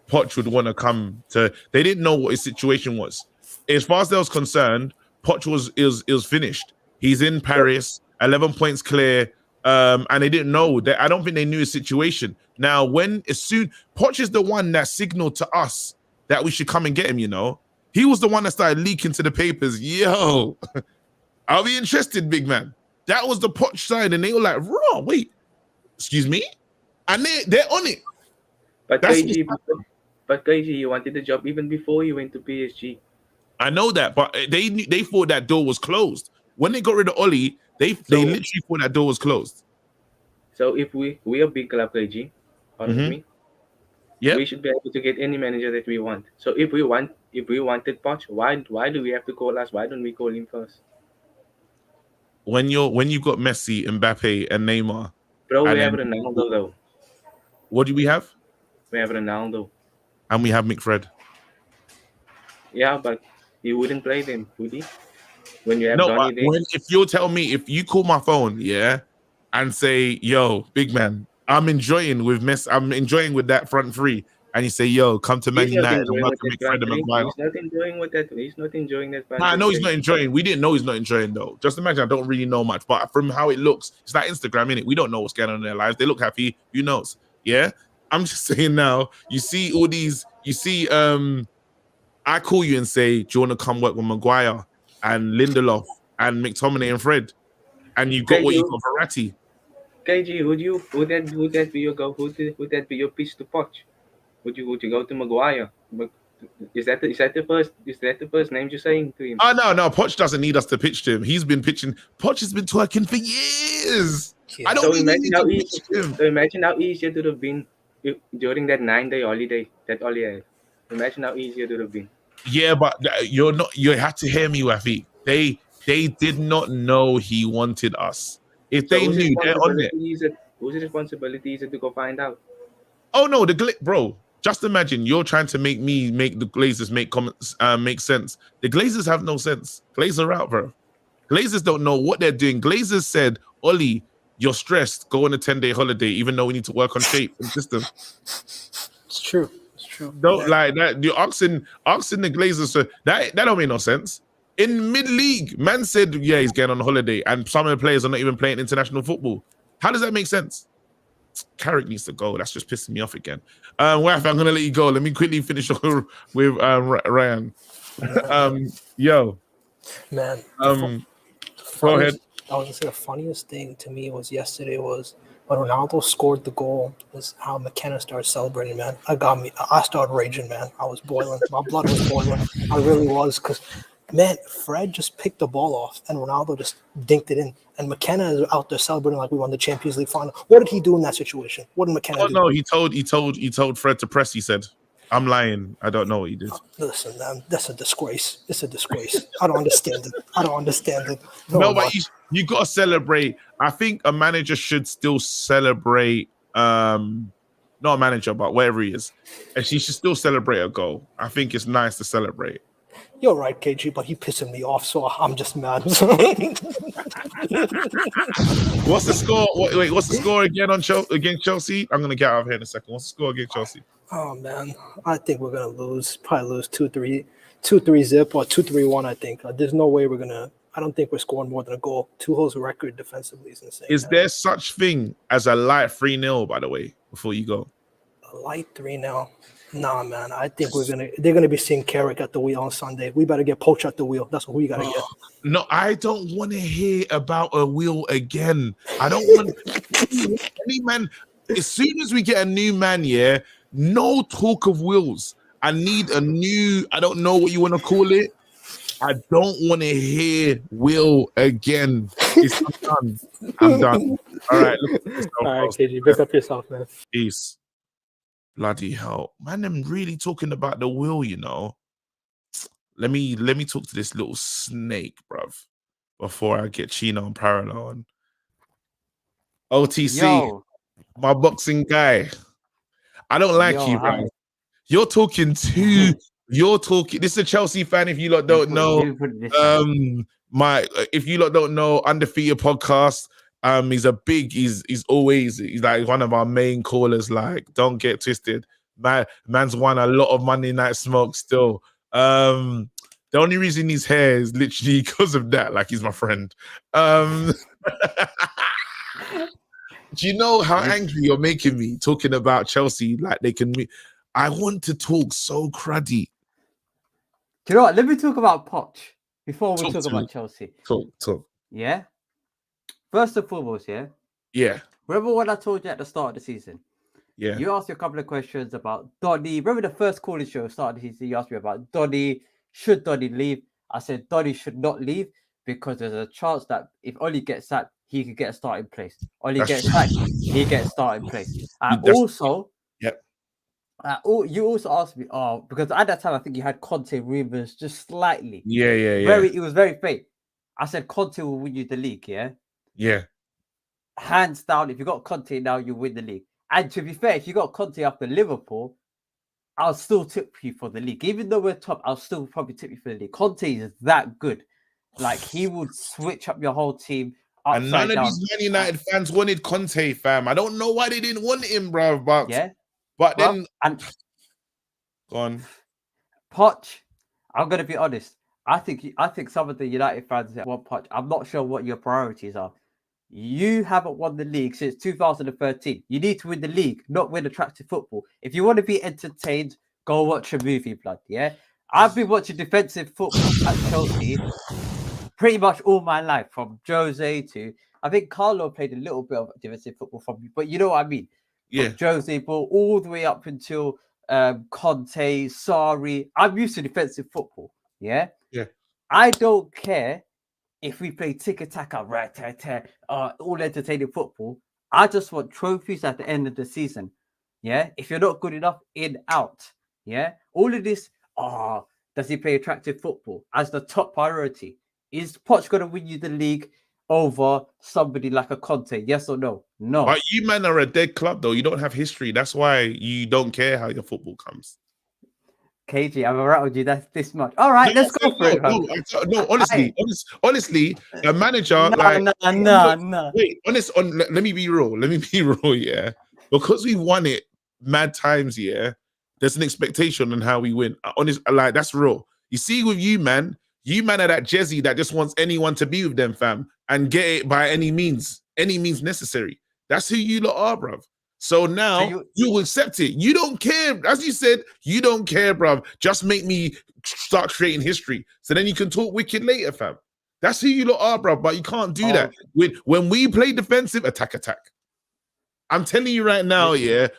Poch would want to come to. They didn't know what his situation was. As far as they was concerned, Poch was finished. He's in Paris, 11 points clear, and they didn't know that. I don't think they knew his situation. Now, Poch is the one that signaled to us that we should come and get him. You know, he was the one that started leaking to the papers. Yo, I'll be interested, big man. That was the Poch side, and they were like, "Raw, wait, excuse me," and they're on it. But KG, you wanted the job even before you went to PSG. I know that, but they thought that door was closed. When they got rid of Oli, they literally thought that door was closed. So if we are big club, KG, honestly, we should be able to get any manager that we want. So if we wanted Poch, why do we have to call us? Why don't we call him first? When you've got Messi, Mbappe, and Neymar, bro, we have Ronaldo though. What do we have? We have Ronaldo, and we have McFred. Yeah, but he wouldn't play them, would he? When you have Donny there. If you tell me, if you call my phone, and say, "Yo, big man, I'm enjoying with Messi. I'm enjoying with that front three," and you say, "Yo, come to Man United and welcome McFred and Maguire." He's not enjoying with that. He's not enjoying that. I know he's not enjoying. We didn't know he's not enjoying though. Just imagine, I don't really know much, but from how it looks, it's like Instagram, innit? We don't know what's going on in their lives. They look happy. Who knows? Yeah, I'm just saying now. You see all these. You see, I call you and say, "Do you want to come work with Maguire and Lindelof and McTominay and Fred?" And you got what you got, Verratti. KG, would that be your go? Would that be your pitch to Poch? Would you go to Maguire? But is that the first name you're saying to him? Oh no, Poch doesn't need us to pitch to him. He's been pitching. Poch has been twerking for years. I don't really need to pitch him. So imagine how easy it would have been during that 9-day holiday that Oli had. Imagine how easy it would have been. Yeah, but you had to hear me, Wafi. They did not know he wanted us. If they knew, they're on it. Whose responsibility is it to go find out? Oh no, bro. Just imagine you're trying to make the Glazers make comments make sense. The Glazers have no sense. Glazers are out, bro. Glazers don't know what they're doing. Glazers said, "Oli, you're stressed. Go on a 10-day holiday, even though we need to work on shape and system." It's true. Don't like that. You're asking the Glazers, so that don't make no sense. In mid-league, man said, "Yeah, he's going on holiday," and some of the players are not even playing international football. How does that make sense? Carrick needs to go. That's just pissing me off again. Waf, I'm gonna let you go. Let me quickly finish with Ryan. Yo, man. Go ahead. I was gonna say the funniest thing to me was yesterday was when Ronaldo scored the goal. Was how McKenna started celebrating. Man, I started raging. Man, I was boiling. My blood was boiling. I really was, because man, Fred just picked the ball off and Ronaldo just dinked it in. And McKenna is out there celebrating like we won the Champions League final. What did he do in that situation? What did McKenna do? No, he told Fred to press. He said, "I'm lying. I don't know what he did." Listen, man, that's a disgrace. It's a disgrace. I don't understand it. No, but you got to celebrate. I think a manager should still celebrate. not a manager, but wherever he is, and she should still celebrate a goal. I think it's nice to celebrate. You're right, KG, but he pissing me off, so I'm just mad. What's the score? Wait, what's the score again against Chelsea? I'm gonna get out of here in a second. What's the score against Chelsea? Oh man, I think we're gonna lose. Probably lose 2-3 zip or 2-3-1. I think there's no way we're gonna. I don't think we're scoring more than a goal. Tuchel's record defensively is insane. Is there such thing as a light 3-0? By the way, before you go, a light 3-0. Nah, man. I think they're gonna be seeing Carrick at the wheel on Sunday. We better get Poach at the wheel. That's what we gotta get. No, I don't want to hear about a wheel again. I don't want any man. As soon as we get a new man, yeah, no talk of wheels. I need a new. I don't know what you want to call it. I don't want to hear Will again. I'm done. I'm done. All right. All right, KG, pick up yourself, man. Peace. Bloody hell, man! I'm really talking about the will, you know. Let me talk to this little snake, bruv, before I get Chino and Parallel on. OTC, Yo. My boxing guy. I don't like you, bro. You're talking too. You're talking. This is a Chelsea fan. If you lot don't know, if you lot don't know, Undefeated podcast. He's he's like one of our main callers. Like, don't get twisted. Man's won a lot of Monday Night Smoke still. The only reason he's here is literally because of that. Like, he's my friend. Do you know how angry you're making me talking about Chelsea? Like, they can. I want to talk so cruddy. Do you know what? Let me talk about Poch before we talk about Chelsea. Talk. Yeah. First and foremost, yeah. Remember what I told you at the start of the season? Yeah. You asked me a couple of questions about Donny. Remember the first calling show start of the season? You asked me about Donny. Should Donny leave? I said Donny should not leave because there's a chance that if Oli gets sacked, he could get a starting place. Oli gets sacked, he gets starting place. Also, you also asked me, because at that time I think you had Conte rumors just slightly. Yeah. It was very fake. I said Conte will win you the league, yeah. Yeah. Hands down, if you got Conte now, you win the league. And to be fair, if you got Conte after Liverpool, I'll still tip you for the league. Even though we're top, I'll still probably tip you for the league. Conte is that good. Like, he would switch up your whole team. And none of these Man United fans wanted Conte, fam. I don't know why they didn't want him, bro. But then go on. Poch, I'm gonna be honest. I think some of the United fans that want Poch, I'm not sure what your priorities are. You haven't won the league since 2013. You need to win the league, not win attractive football. If you want to be entertained, go watch a movie, blood. Yeah, I've been watching defensive football at Chelsea pretty much all my life, from Jose to I think Carlo played a little bit of defensive football from me, but you know what I mean. Yeah, from Jose ball all the way up until Conte, Sarri. I'm used to defensive football. Yeah. I don't care if we play tiki-taka, all entertaining football. I just want trophies at the end of the season. Yeah. If you're not good enough, in, out. Yeah. All of this, does he play attractive football as the top priority? Is Poch going to win you the league over somebody like a Conte? Yes or no? No. But you man are a dead club, though. You don't have history. That's why you don't care how your football comes. KG, I've rattled you this much. All right, let's go for it. No, honestly, a manager no. Wait, let me be real. Yeah, because we won it mad times. Yeah, there's an expectation on how we win. Like, that's real. You see, with you man are that Jezzy that just wants anyone to be with them, fam, and get it by any means necessary. That's who you lot are, bruv. So now you accept it. You don't care. As you said, you don't care, bruv. Just make me start creating history. So then you can talk wicked later, fam. That's who you lot are, bruv. But you can't do that. When we play defensive, attack. I'm telling you right now,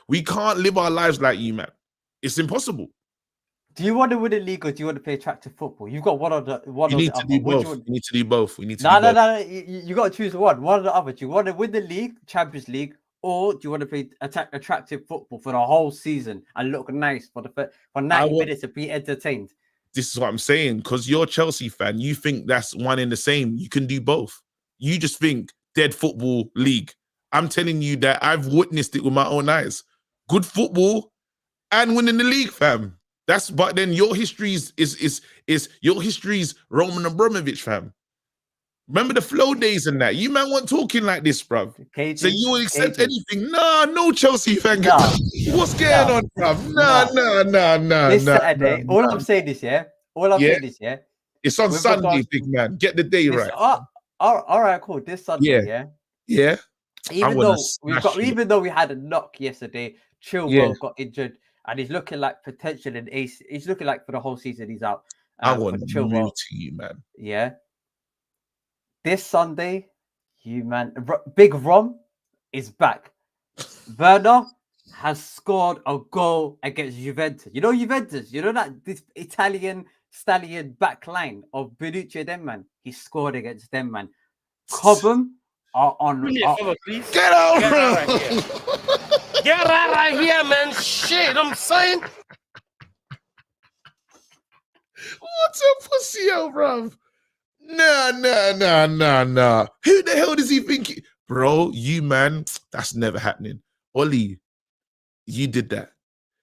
we can't live our lives like you, man. It's impossible. Do you want to win a league or do you want to play attractive football? You've got one or the other. You need to do both. No. You got to choose one or the other. Do you want to win the league, Champions League, or do you want to play attractive football for the whole season and look nice for 90 minutes to be entertained? This is what I'm saying, because you're a Chelsea fan. You think that's one in the same. You can do both. You just think dead football league. I'm telling you that I've witnessed it with my own eyes. good football, and winning the league, fam. But then your history is your history's Roman Abramovich, fam. Remember the flow days and that. You man weren't talking like this, bruv. So you will accept anything. Nah, no Chelsea fan. What's going on, bruv? Nah. This Saturday, all I'm saying is, it's on Sunday, big man. Get the day right. All right, cool. This Sunday, yeah. Even though we had a knock yesterday, Chilwell got injured, and he's looking like potential in ace. He's looking like for the whole season he's out. I want real to you, man. Yeah. This Sunday, Big Rom is back. Werner has scored a goal against Juventus. You know Juventus? You know that this Italian stallion back line of Benucci and them, man? He scored against them, man. Cobham are on... please. Get out, right here. Get out right here, man. Shit, I'm saying. What's a pussy, bruv? Nah. Who the hell does he think? Bro, you man, that's never happening. Ollie, you did that.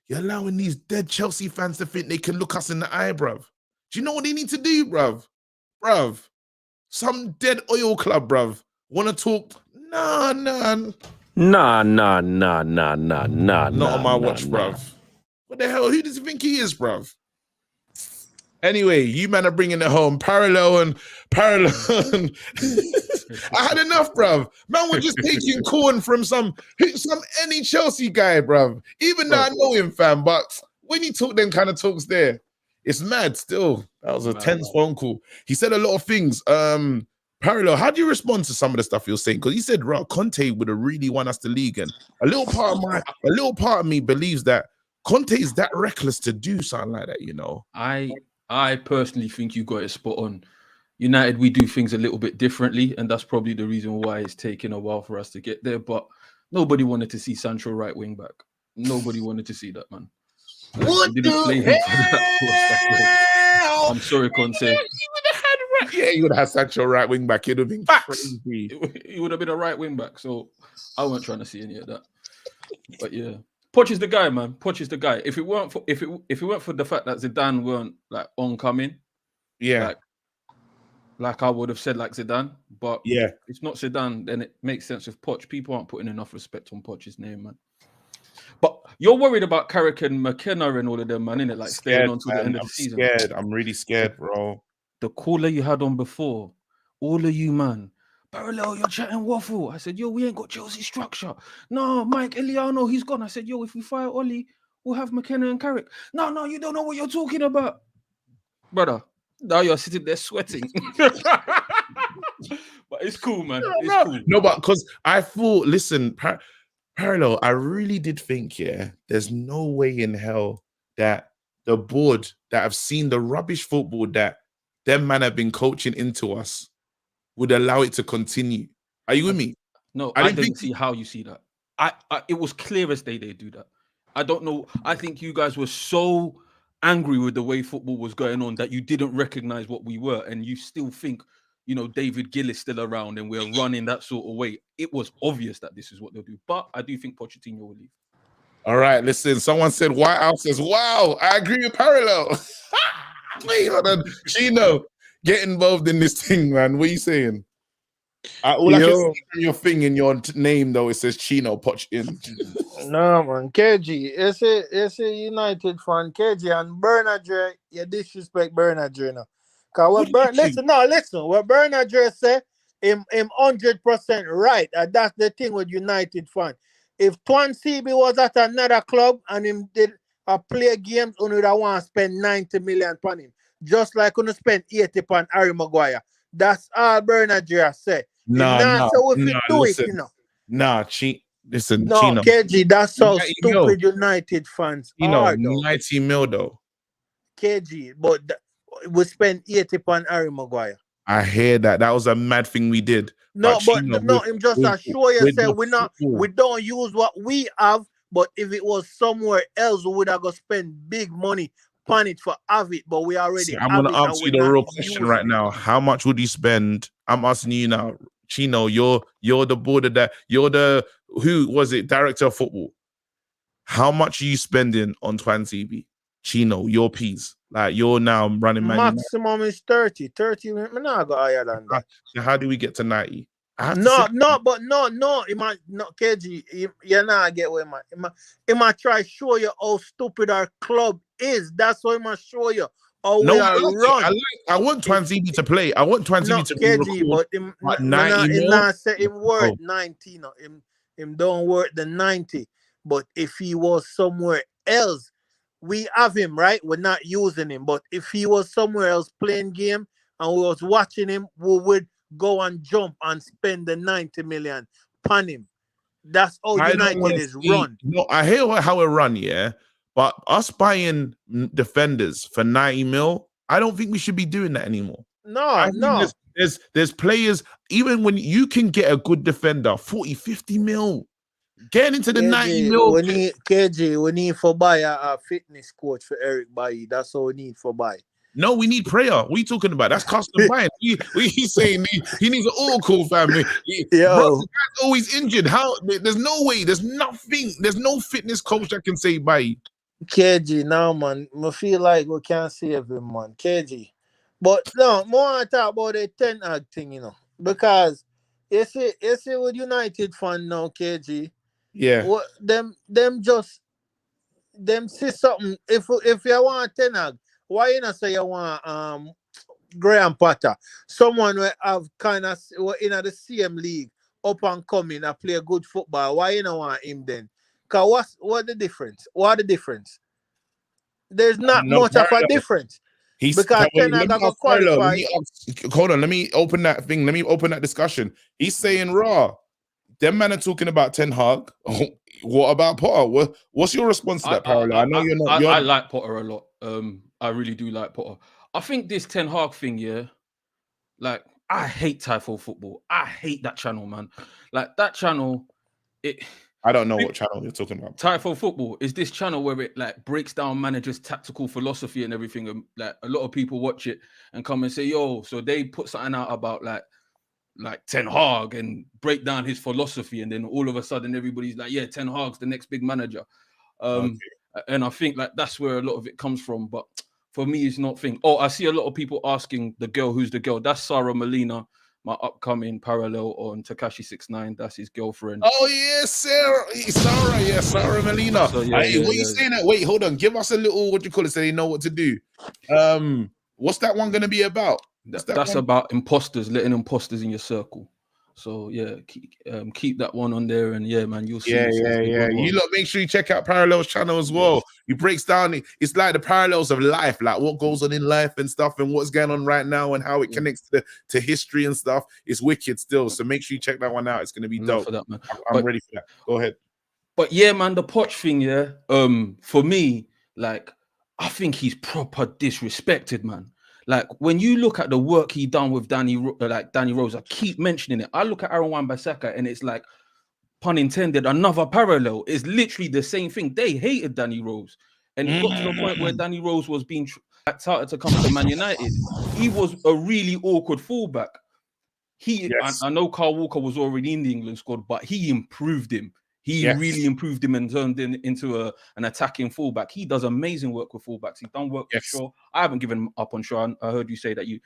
You're allowing these dead Chelsea fans to think they can look us in the eye, bruv. Do you know what they need to do, bruv? Bruv, some dead oil club, bruv. Want to talk? Nah. Nah. Not on my watch, bruv. What the hell? Who does he think he is, bruv? Anyway, you man are bringing it home. Parallel. I had enough, bruv. Man, we're just taking corn from some any Chelsea guy, bruv. Even though I know him, fam, but when you talk them kind of talks there, it's mad still. That was a tense phone call. He said a lot of things. Parallel, how do you respond to some of the stuff you're saying? Because he said, "Right, Conte would have really won us the league," and a little part of me believes that Conte is that reckless to do something like that. You know, I personally think you got it spot on. United, we do things a little bit differently, and that's probably the reason why it's taken a while for us to get there. But nobody wanted to see Sancho right wing back. Nobody wanted to see that, man. What the hell? I'm sorry, Conte. Yeah, you would have had Sancho right wing back. It would have been crazy. He would have been a right wing back. So I wasn't trying to see any of that. But yeah. Poch is the guy, man. Poch is the guy. If it weren't for the fact that Zidane weren't like oncoming, like I would have said like Zidane, but it's not Zidane, then it makes sense with Poch. People aren't putting enough respect on Poch's name, man. But you're worried about Carrick and McKenna and all of them, man, innit? Like staying on to the end of the season. I'm really scared, bro. The caller you had on before, all of you, man. Parallel, you're chatting waffle. I said, yo, we ain't got Chelsea structure. No, Mike Eliano, he's gone. I said, yo, if we fire Ollie, we'll have McKenna and Carrick. No, you don't know what you're talking about. Brother, now you're sitting there sweating. But it's cool, man. It's cool. No, but because I thought, listen, Parallel, I really did think, there's no way in hell that the board that have seen the rubbish football that them man have been coaching into us would allow it to continue. Are you with me? No, I didn't see how you see that. It was clear as day they do that. I don't know. I think you guys were so angry with the way football was going on that you didn't recognize what we were, and you still think, you know, David Gill is still around and we're running that sort of way. It was obvious that this is what they'll do. But I do think Pochettino will leave. All right, listen. Someone said White House says, wow, I agree with Parallel. Wait, hold on. Chino, get involved in this thing, man. What are you saying? All I can see from your thing in your name, though, it says Chino Poch in. No, man. KG, it's a United fan. KG and Bernard, you disrespect Bernard now. Because listen. What Bernard say, him 100% right. And that's the thing with United fan. If Twan CB was at another club and him did play games, on would want to spend 90 million on him. Just like when you spend 80 on Harry Maguire. That's all Bernard say. Listen, Chino. KG, that's how stupid United fans are. 90 mil though. KG, but we spent 80 on Harry Maguire. I hear that. That was a mad thing we did. No, him just assure you say we don't use what we have, but if it was somewhere else, we would have got spend big money on it for have it, but we already I'm gonna ask you the real question right now. How much would you spend? I'm asking you now, Chino, you're the board of that, you're the who was it, director of football. how much are you spending on Twanzebe? Chino, your piece. Like you're now running Man Maximum is 30. 30, me not go higher than that. So how do we get to 90? No, it might not KG. You not get where it might try show you how stupid our club is. That's what it must show you. How we are run. I want Twanzebe to play. I want Twanzebe to KG, but him 90 not say him worth 90. No, him don't worth the 90. But if he was somewhere else, we have him, right? We're not using him. But if he was somewhere else playing game and we was watching him, we would go and jump and spend the 90 million upon him. That's how United is run. No, I hear how it run, yeah. But us buying defenders for 90 mil, I don't think we should be doing that anymore. No. There's players, even when you can get a good defender, 40, 50 mil. Getting into the 90 mil. We need for buy a fitness coach for Eric Bailly. That's all we need for buy. No, we need prayer. What are you talking about? That's custom buying. He's saying he needs an all-call family. Bro, always injured. How? There's no way. There's nothing. There's no fitness coach that can say bye. KG, now man, I feel like we can't save him, man. KG. But no, more I talk about the Ten Hag thing, because you see with United fan now, KG. Yeah. What them see something. If you want Ten Hag, why you not say you want Graham Potter? Someone who have kind of in the same league, up and coming and play good football. Why you not want him then? Cause what the difference? What the difference? There's not much of a difference. Because Ten Hag got qualified. Hold on, let me open that thing. Let me open that discussion. He's saying raw. Them men are talking about Ten Hag. What about Potter? What's your response to that, Parallel? I know you're not. I like Potter a lot. I really do like Potter. I think this Ten Hag thing, yeah, like I hate Typhoon football. I hate that channel, man. Like that channel, I don't know what channel you're talking about. Typhoon football is this channel where it like breaks down managers' tactical philosophy and everything. And like a lot of people watch it and come and say, "Yo," so they put something out about like Ten Hag and break down his philosophy, and then all of a sudden everybody's like, "Yeah, Ten Hag's the next big manager." And I think like that's where a lot of it comes from. But for me, it's not thing. Oh, I see a lot of people asking the girl, who's the girl? That's Sarah Molina, my upcoming parallel on Tekashi 69. That's his girlfriend. Oh yeah, Sarah Molina. So, what are you saying? That? Wait, hold on. Give us a little, what do you call it, so they know what to do. What's that one going to be about? That's about imposters, letting imposters in your circle. So yeah, keep that one on there, and yeah, man, you'll see. Yeah. You lot make sure you check out Parallel's channel as well. Yes. He breaks down. It's like the parallels of life, like what goes on in life and stuff, and what's going on right now, and how it connects to history and stuff. It's wicked still. So make sure you check that one out. It's going to be dope. For that, man. I'm ready for that. Go ahead. But yeah, man, the Poch thing, yeah. For me, like, I think he's proper disrespected, man. Like when you look at the work he done with Danny Rose, I keep mentioning it. I look at Aaron Wan-Bissaka and it's like, pun intended, another parallel. It's literally the same thing. They hated Danny Rose, and it got to the point where Danny Rose was being started to come to Man United. He was a really awkward fullback. I know Carl Walker was already in the England squad, but he improved him. He really improved him and turned him into an attacking fullback. He does amazing work with fullbacks. He's done work with Shaw. I haven't given up on Shaw. I heard you say that you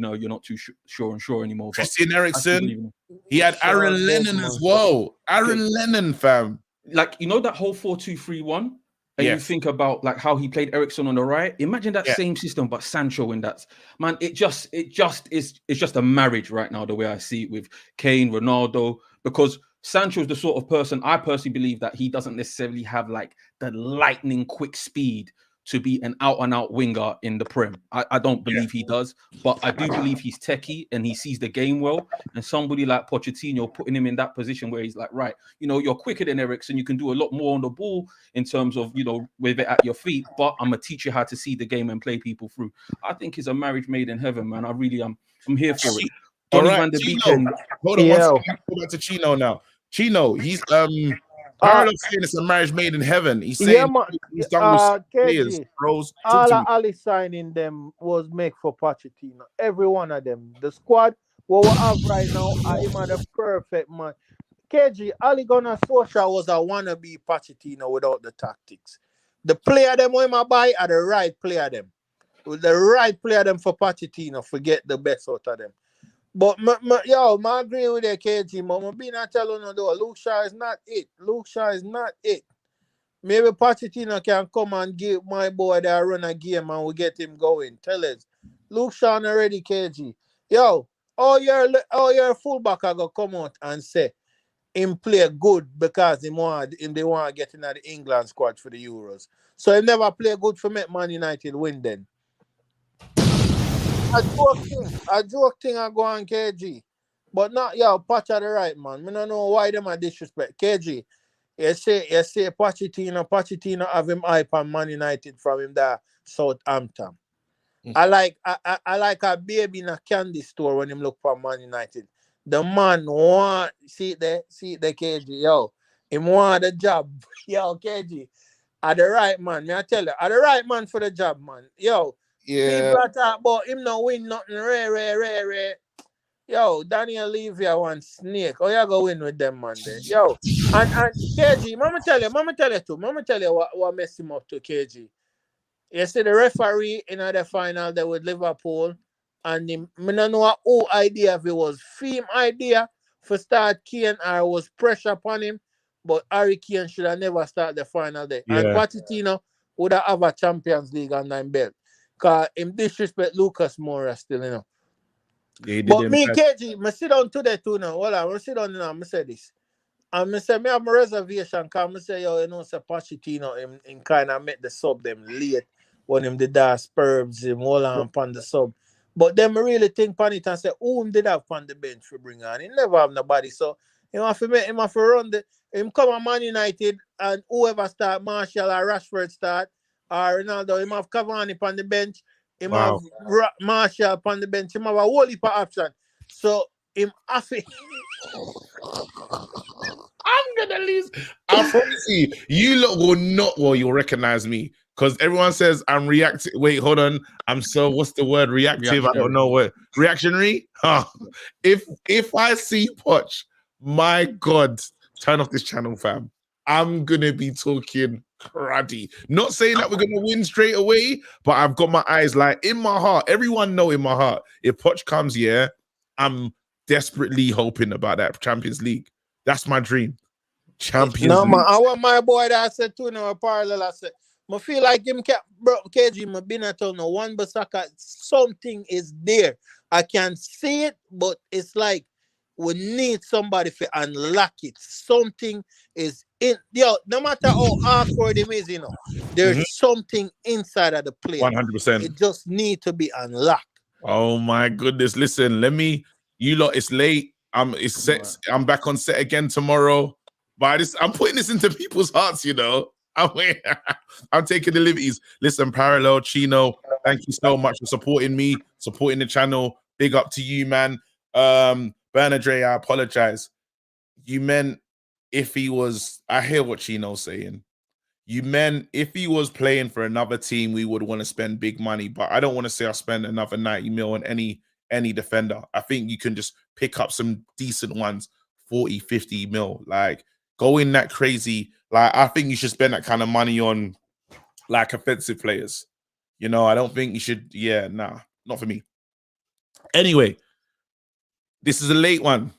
know you're not too sure on Shaw anymore. Christian Eriksen. He had Aaron Lennon as well. Aaron Lennon, fam. Like you know that whole 4-2-3-1, and you think about like how he played Eriksen on the right. Imagine that same system, but Sancho in that. Man, it's just a marriage right now. The way I see it with Kane, Ronaldo, because Sancho's the sort of person, I personally believe that he doesn't necessarily have like the lightning quick speed to be an out-and-out winger in the Prem. I don't believe he does, but I do believe he's techie and he sees the game well. And somebody like Pochettino putting him in that position where he's like, right, you know, you're quicker than Eriksen, you can do a lot more on the ball in terms of, you know, with it at your feet, but I'm going to teach you how to see the game and play people through. I think it's a marriage made in heaven, man. I'm here for it. All right, Chino. Hold on, go back to Chino now. Chino, he's saying it's a marriage made in heaven. He's saying he's done with players, bros. All Ali signing them was made for Pochettino. Every one of them. The squad what we have right now, I'm the perfect man. KG, Ole Gunnar Solskjaer was a wannabe Pochettino without the tactics. The player them when I buy are the right player them. With the right player them for Pochettino, forget the best out of them. But I agree with the KG, man. I'm being telling you though, Luke Shaw is not it. Luke Shaw is not it. Maybe Pochettino can come and give my boy that run a game and we get him going. Tell us. Luke Shaw already, KG. Yo, all your fullback are gonna come out and say him play good because they want to get into the England squad for the Euros. So he never play good for make Man United win then. A joke thing I go on KG. But not Poch are the right man. I don't know why them are disrespect. KG, you say Pochettino have him hype on Man United from him there Southampton. I like a baby in a candy store when him look for Man United. The man want see the KG, yo. Him want the job. Yo, KG. Are the right man. Me I tell you, are the right man for the job, man. Yo, people are talking about him not win nothing rare. Yo, Daniel Levy one snake. Oh, you go win with them, man. There. Yo, and KG, mama tell you what messed him up to KG. You see the referee in the final there with Liverpool, and I don't know who idea if it was Fim idea for start Kane or was pressure upon him, but Harry Kane should have never started the final day. Yeah. And Pochettino would have a Champions League on 9 belt. Because him disrespect Lucas Moura still, you know. Yeah, but me, KG, I sit down today too now. Hold on, I sit down now, I say this. And I say, I have my reservation because I say, yo, you know, say Pochettino, him kind of make the sub them late when him did that Spurs, him hold on upon the sub. But then I really think upon it and say, who him did have on the bench for bring on? He never have nobody. So him have to run him come on Man United and whoever start, Martial or Rashford start, or Ronaldo, him have Cavani on the bench, him have Martial on the bench, him have a whole heap of option. So him have to... I'm gonna lose. I promise you, you lot will not. Well, you'll recognize me because everyone says I'm reactive. Wait, hold on. I'm so. What's the word? Reactive. I don't know what. Reactionary. Huh. If I see Poch, my God, turn off this channel, fam. I'm gonna be talking cruddy. Not saying that we're gonna win straight away, but I've got my eyes like in my heart. Everyone know in my heart. If Poch comes, yeah, I'm desperately hoping about that Champions League. That's my dream. Champions League. Man, I want my boy that I said too now, parallel. I said, I feel like him, bro, KG, I been at no one Basaka. Something is there. I can see it, but it's like we need somebody to unlock it. Something is in. Yo, no matter how awkward it is, you know, there's something inside of the player. 100%. It just need to be unlocked. Oh my goodness! Listen, you lot. It's late. It's set. I'm back on set again tomorrow. But I'm putting this into people's hearts, you know. I'm taking the liberties. Listen, Parallel, Chino, thank you so much for supporting me, supporting the channel. Big up to you, man. Bernard, I apologize. You meant if he was, I hear what Chino's saying. You meant if he was playing for another team, we would want to spend big money. But I don't want to say I'll spend another 90 mil on any defender. I think you can just pick up some decent ones, 40, 50 mil. Like, going that crazy. Like, I think you should spend that kind of money on, like, offensive players. You know, I don't think you should. Yeah, nah, not for me. Anyway, this is a late one.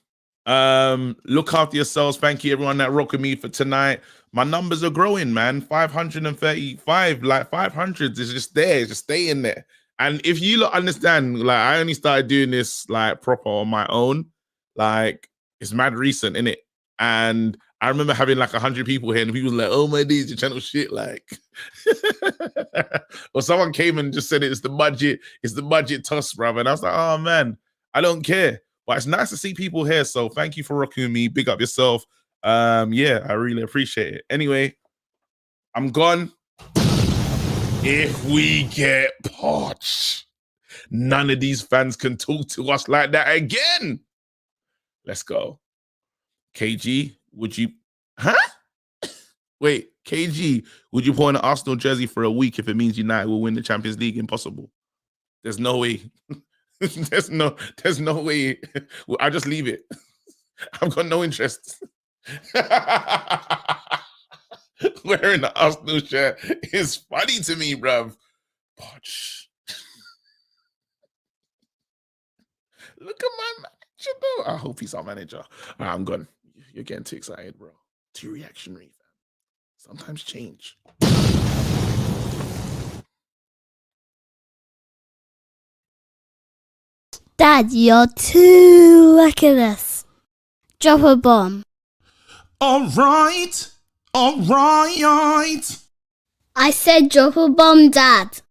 Look after yourselves. Thank you, everyone that rocked with me for tonight. My numbers are growing, man. 535, like 500s is just there. It's just staying there. And if you lot understand, like, I only started doing this like proper on my own. Like, it's mad recent, innit? And I remember having like 100 people here, and people were like, "Oh my days, your channel shit." Like, or someone came and just said it's the budget toss, brother. And I was like, "Oh man, I don't care." But it's nice to see people here. So thank you for rocking with me. Big up yourself. Yeah, I really appreciate it. Anyway, I'm gone. If we get Poch, none of these fans can talk to us like that again. Let's go. KG, would you... Huh? Wait, KG, would you put on an Arsenal jersey for a week if it means United will win the Champions League? Impossible. There's no way. there's no way. I'll just leave it. I've got no interest. Wearing the Arsenal shirt is funny to me, bruv. Poch. Look at my manager, though. I hope he's our manager. I'm gone. You're getting too excited, bro. Too reactionary, fam. Sometimes change. Dad, you're too reckless. Drop a bomb. All right. I said drop a bomb, Dad.